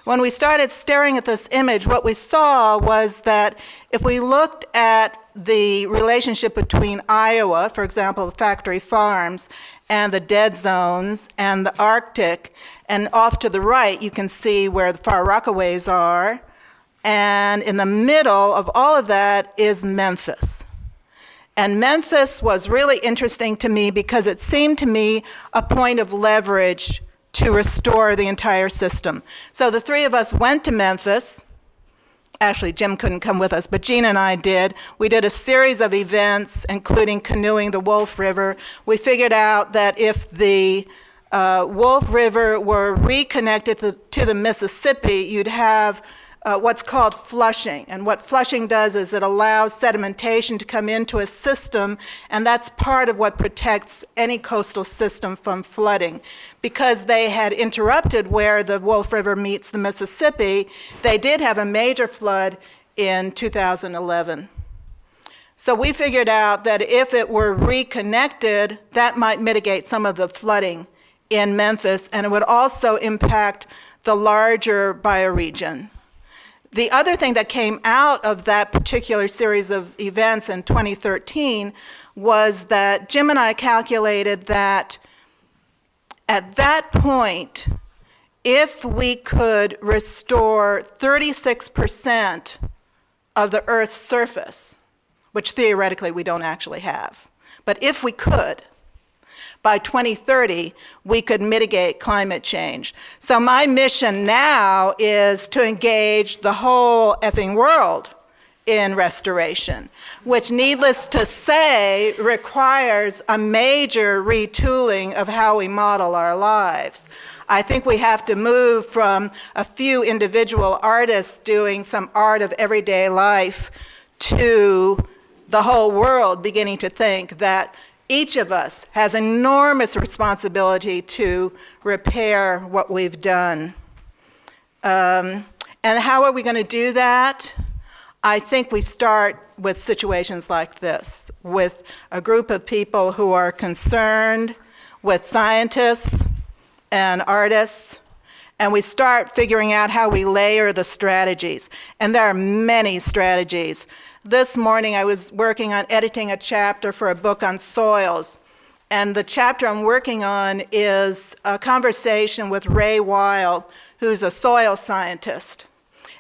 When we started staring at this image, what we saw was that if we looked at the relationship between Iowa, for example, the factory farms, and the dead zones, and the Arctic, and off to the right, you can see where the Far Rockaways are, and in the middle of all of that is Memphis. And Memphis was really interesting to me because it seemed to me a point of leverage to restore the entire system. So the three of us went to Memphis. Actually, Jim couldn't come with us, but Gene and I did. We did a series of events, including canoeing the Wolf River. We figured out that if the Wolf River were reconnected to the Mississippi, you'd have what's called flushing. And what flushing does is it allows sedimentation to come into a system, and that's part of what protects any coastal system from flooding. Because they had interrupted where the Wolf River meets the Mississippi, they did have a major flood in 2011. So we figured out that if it were reconnected, that might mitigate some of the flooding in Memphis, and it would also impact the larger bioregion. The other thing that came out of that particular series of events in 2013 was that Jim and I calculated that at that point, if we could restore 36% of the Earth's surface, which theoretically we don't actually have, but if we could, by 2030, we could mitigate climate change. So my mission now is to engage the whole effing world in restoration, which, needless to say, requires a major retooling of how we model our lives. I think we have to move from a few individual artists doing some art of everyday life to the whole world beginning to think that each of us has enormous responsibility to repair what we've done. And And how are we going to do that? I think we start with situations like this, with a group of people who are concerned with scientists and artists, and we start figuring out how we layer the strategies. And there are many strategies. This morning I was working on editing a chapter for a book on soils. And the chapter I'm working on is a conversation with Ray Weil, who's a soil scientist.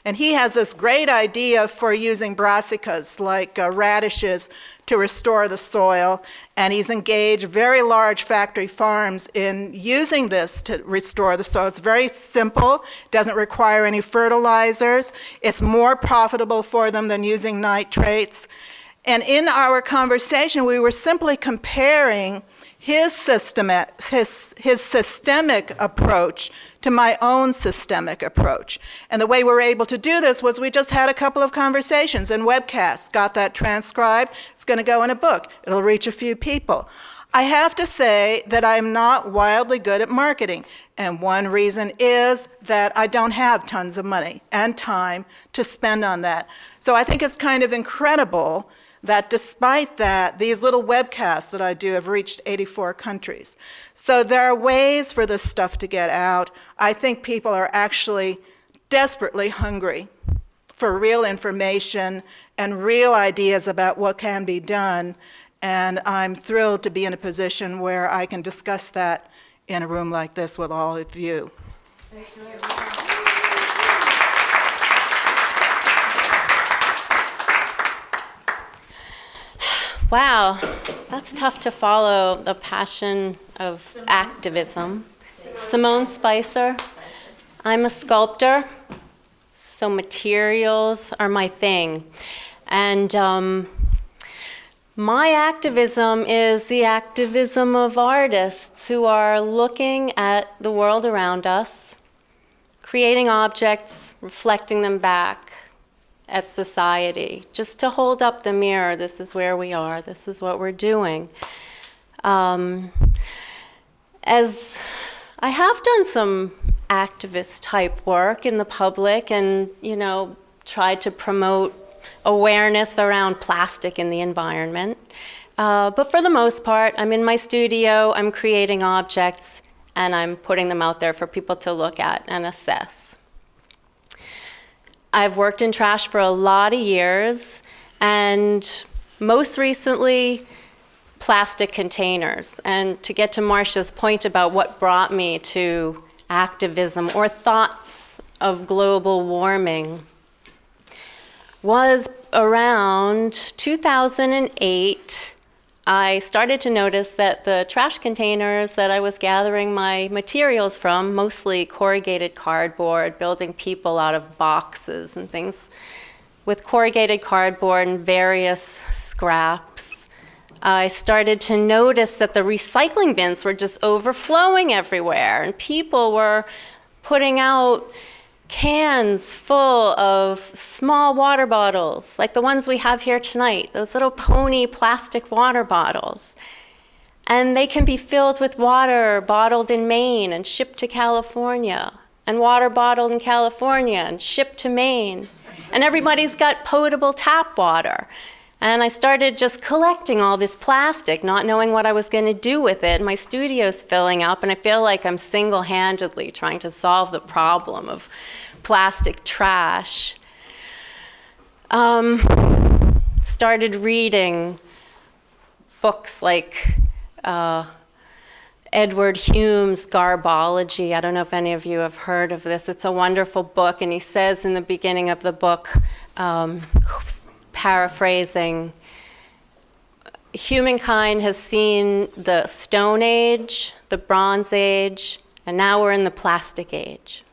And he has this great idea for using brassicas, like radishes, to restore the soil. And he's engaged very large factory farms in using this to restore the soil. It's very simple, doesn't require any fertilizers. It's more profitable for them than using nitrates. And in our conversation, we were simply comparing his systemic approach to my own systemic approach. And the way we were able to do this was we just had a couple of conversations and webcasts, got that transcribed. It's going to go in a book. It'll reach a few people. I have to say that I'm not wildly good at marketing. And one reason is that I don't have tons of money and time to spend on that. So I think it's kind of incredible that despite that, these little webcasts that I do have reached 84 countries. So there are ways for this stuff to get out. I think people are actually desperately hungry for real information and real ideas about what can be done. And I'm thrilled to be in a position where I can discuss that in a room like this with all of you. Thank you. Wow, that's tough to follow the passion of activism. Simone Spicer. I'm a sculptor, so materials are my thing. And my activism is the activism of artists who are looking at the world around us, creating objects, reflecting them back at society, just to hold up the mirror. This is where we are. This is what we're doing. As I have done some activist type work in the public and, tried to promote awareness around plastic in the environment. But for the most part, I'm in my studio, I'm creating objects, and I'm putting them out there for people to look at and assess. I've worked in trash for a lot of years, and most recently, plastic containers. And to get to Marcia's point about what brought me to activism or thoughts of global warming was around 2008. I started to notice that the trash containers that I was gathering my materials from, mostly corrugated cardboard, building people out of boxes and things with corrugated cardboard and various scraps, I started to notice that the recycling bins were just overflowing everywhere, and people were putting out cans full of small water bottles, like the ones we have here tonight, those little pony plastic water bottles. And they can be filled with water bottled in Maine and shipped to California, and water bottled in California and shipped to Maine. And everybody's got potable tap water. And I started just collecting all this plastic, not knowing what I was going to do with it. My studio's filling up, and I feel like I'm single-handedly trying to solve the problem of plastic trash. Started reading books like Edward Hume's Garbology. I don't know if any of you have heard of this. It's a wonderful book, and he says in the beginning of the book, paraphrasing, humankind has seen the Stone Age, the Bronze Age, and now we're in the Plastic Age.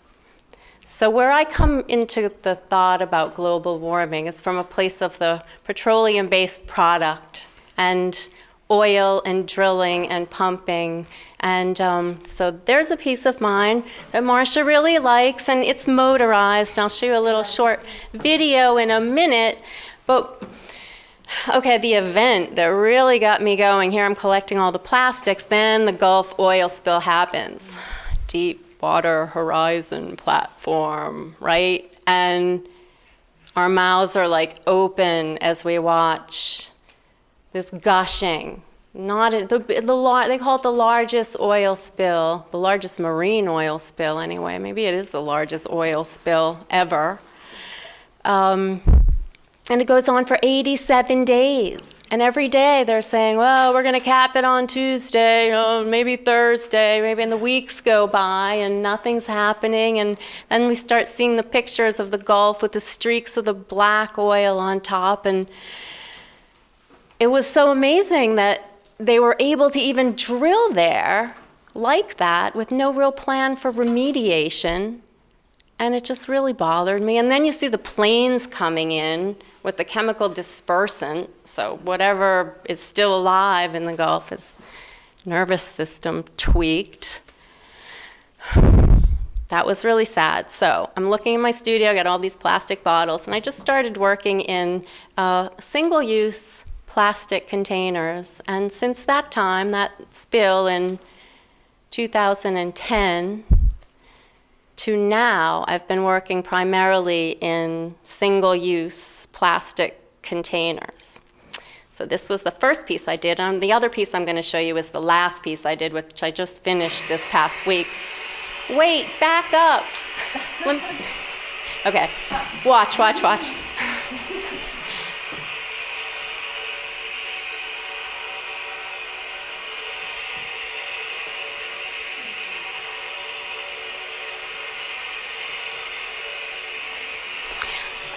So where I come into the thought about global warming is from a place of the petroleum-based product and oil and drilling and pumping. And so there's a piece of mine that Marcia really likes, and it's motorized. I'll show you a little short video in a minute. But, okay, the event that really got me going, here I'm collecting all the plastics, then the Gulf oil spill happens. Deepwater Horizon platform, right? and our mouths are like open as we watch this gushing. Not they call it the largest oil spill, the largest marine oil spill anyway. Maybe it is the largest oil spill ever. And it goes on for 87 days. And every day they're saying, well, we're going to cap it on Tuesday, maybe Thursday, maybe, and the weeks go by and nothing's happening. And then we start seeing the pictures of the Gulf with the streaks of the black oil on top. And it was so amazing that they were able to even drill there like that with no real plan for remediation. And it just really bothered me. And then you see the planes coming in with the chemical dispersant. So whatever is still alive in the Gulf is nervous system tweaked. That was really sad. So I'm looking in my studio, I got all these plastic bottles, and I just started working in single-use plastic containers. And since that time, that spill in 2010, to now, I've been working primarily in single-use plastic containers. So this was the first piece I did. The other piece I'm going to show you is the last piece I did, which I just finished this past week. Wait, back up. Okay, watch.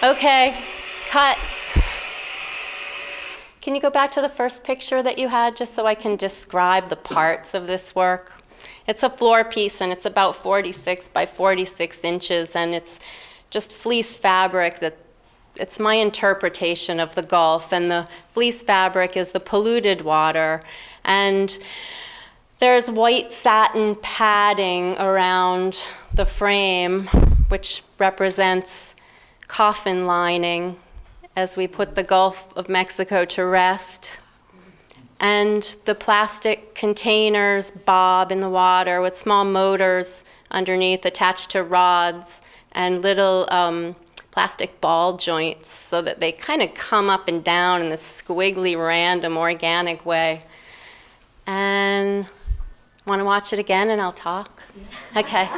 Okay, cut. Can you go back to the first picture that you had, just so I can describe the parts of this work? It's a floor piece, and it's about 46 by 46 inches, and it's just fleece fabric. It's my interpretation of the Gulf, and the fleece fabric is the polluted water, and there's white satin padding around the frame, which represents coffin lining as we put the Gulf of Mexico to rest. And the plastic containers bob in the water with small motors underneath attached to rods and little plastic ball joints so that they kind of come up and down in this squiggly, random, organic way. And want to watch it again and I'll talk? Okay.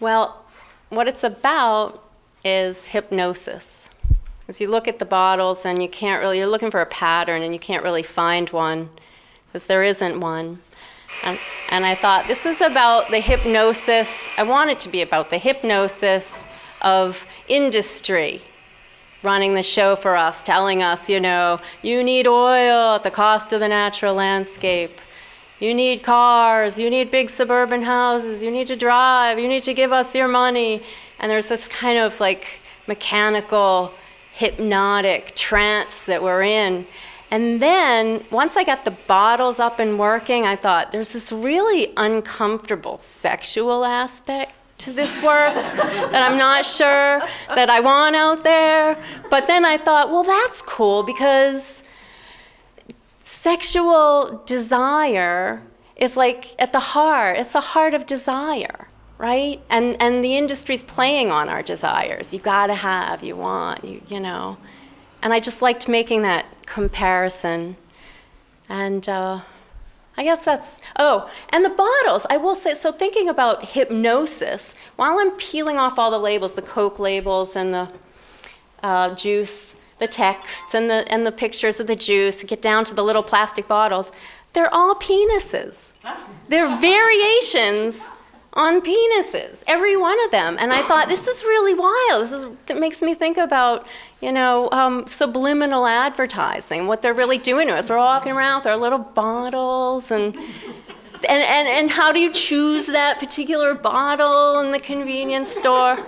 Well, what it's about is hypnosis. As you look at the bottles and you're looking for a pattern and you can't really find one because there isn't one. And I thought, this is about the hypnosis. I want it to be about the hypnosis of industry running the show for us, telling us, you need oil at the cost of the natural landscape. You need cars, you need big suburban houses, you need to drive, you need to give us your money. And there's this kind of like mechanical, hypnotic trance that we're in. And then once I got the bottles up and working, I thought there's this really uncomfortable sexual aspect to this work that I'm not sure that I want out there. But then I thought, well, that's cool because sexual desire is like at the heart, it's the heart of desire, right? And the industry's playing on our desires. You gotta have, you want, you know. And I just liked making that comparison. And I guess that's, and the bottles, I will say, so thinking about hypnosis, while I'm peeling off all the labels, the Coke labels and the juice, the texts and the pictures of the juice, get down to the little plastic bottles, they're all penises. They're variations on penises, every one of them. And I thought, this is really wild. It makes me think about, subliminal advertising, what they're really doing to us. We're walking around with our little bottles and how do you choose that particular bottle in the convenience store?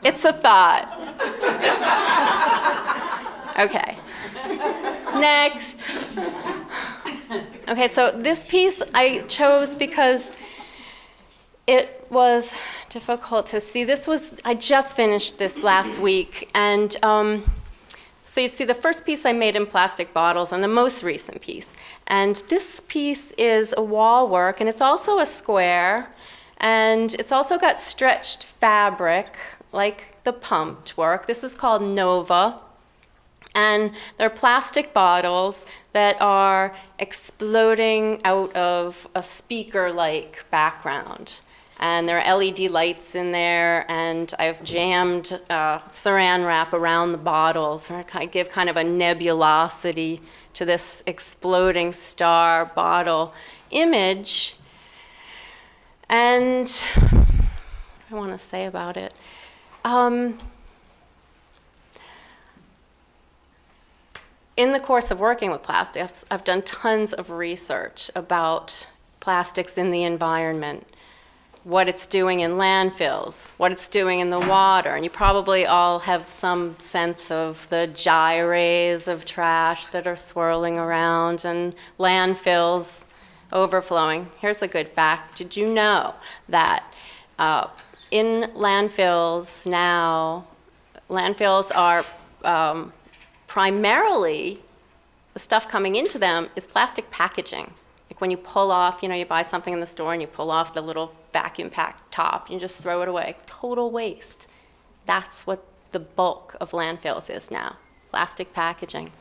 It's a thought. Okay. Next. Okay, so this piece I chose because it was difficult to see. I just finished this last week, and So you see the first piece I made in plastic bottles and the most recent piece. And this piece is a wall work, and it's also a square, and it's also got stretched fabric, like the pumped work. This is called Nova. And they're plastic bottles that are exploding out of a speaker-like background. And there are LED lights in there, and I've jammed saran wrap around the bottles to give kind of a nebulosity to this exploding star bottle image. And what do I want to say about it? In the course of working with plastics, I've done tons of research about plastics in the environment, what it's doing in landfills, what it's doing in the water. And you probably all have some sense of the gyres of trash that are swirling around and landfills overflowing. Here's a good fact. Did you know that in landfills now, landfills are primarily, the stuff coming into them is plastic packaging. Like when you pull off, you buy something in the store and you pull off the little vacuum packed top, you just throw it away. Total waste. That's what the bulk of landfills is now, plastic packaging.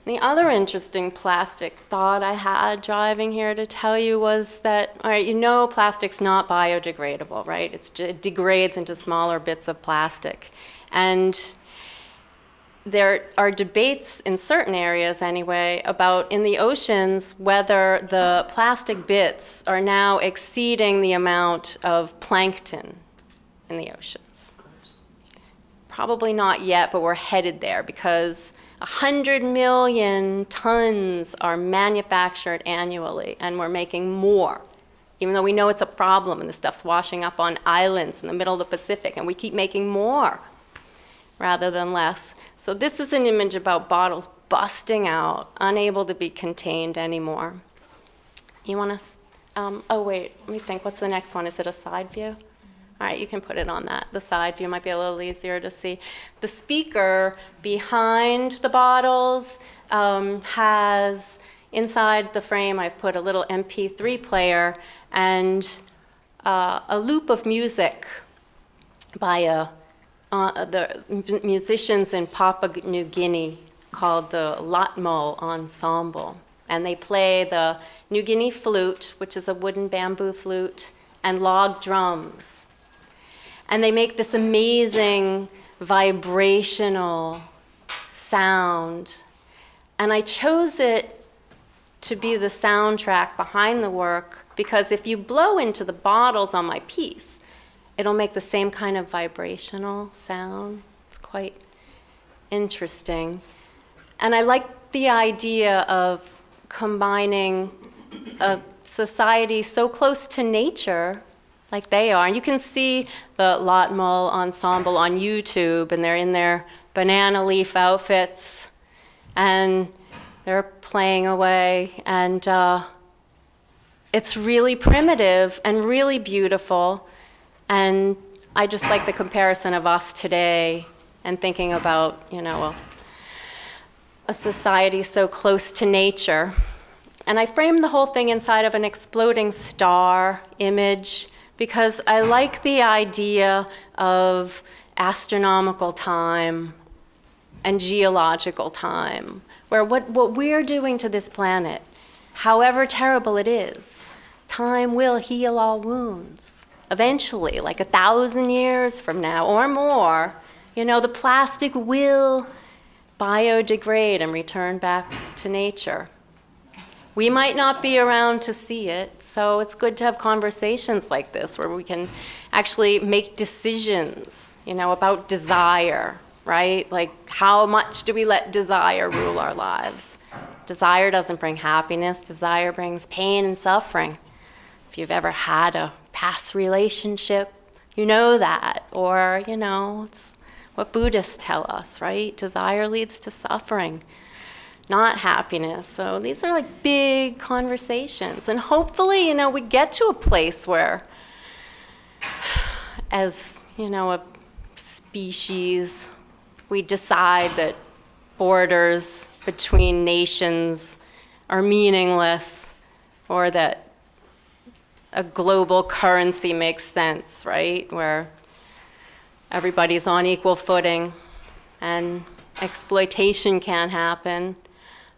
The other interesting plastic thought I had driving here to tell you was that, all right, plastic's not biodegradable, right? It degrades into smaller bits of plastic. And there are debates in certain areas anyway about in the oceans whether the plastic bits are now exceeding the amount of plankton in the oceans. Probably not yet, but we're headed there because 100 million tons are manufactured annually, and we're making more, even though we know it's a problem and the stuff's washing up on islands in the middle of the Pacific, and we keep making more rather than less. So this is an image about bottles busting out, unable to be contained anymore. You want to, oh wait, let me think, what's the next one? Is it a side view? All right, you can put it on that. The side view might be a little easier to see. The speaker behind the bottles has, inside the frame, I've put a little MP3 player and a loop of music by the musicians in Papua New Guinea called the Latmo Ensemble. And they play the New Guinea flute, which is a wooden bamboo flute, and log drums. And they make this amazing vibrational sound. And I chose it to be the soundtrack behind the work because if you blow into the bottles on my piece, it'll make the same kind of vibrational sound. It's quite interesting. And I like the idea of combining a society so close to nature like they are. And you can see the Latmo Ensemble on YouTube, and they're in their banana leaf outfits, and they're playing away. And it's really primitive and really beautiful. And I just like the comparison of us today and thinking about, a society so close to nature. And I framed the whole thing inside of an exploding star image because I like the idea of astronomical time and geological time, where what we're doing to this planet, however terrible it is, time will heal all wounds. Eventually, like 1,000 years from now or more, the plastic will biodegrade and return back to nature. We might not be around to see it, so it's good to have conversations like this where we can actually make decisions, about desire, right? Like, how much do we let desire rule our lives? Desire doesn't bring happiness. Desire brings pain and suffering. If you've ever had a past relationship, you know that. Or, it's what Buddhists tell us, right? Desire leads to suffering, not happiness. So these are like big conversations. And hopefully, we get to a place where, as, a species, we decide that borders between nations are meaningless, or that a global currency makes sense, right? Where everybody's on equal footing and exploitation can't happen.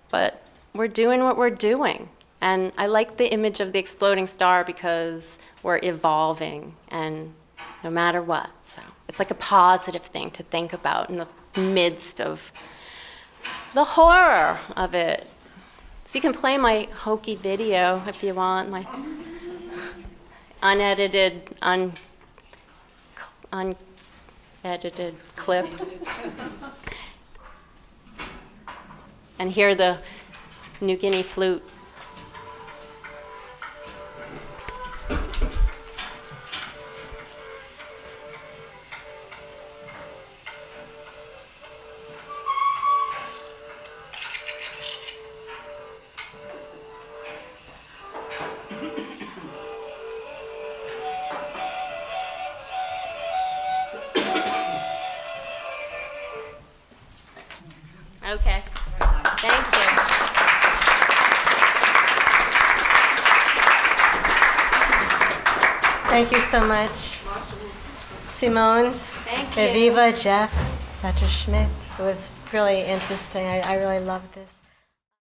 But we're doing what we're doing. And I like the image of the exploding star because we're evolving, and no matter what. So it's like a positive thing to think about in the midst of the horror of it. So you can play my hokey video if you want, my unedited, unedited clip. And hear the New Guinea flute. Okay. Thank you. Thank you so much, Simone, Thank you. Eviva, Jeff, Dr. Schmidt. It was really interesting. I really loved this.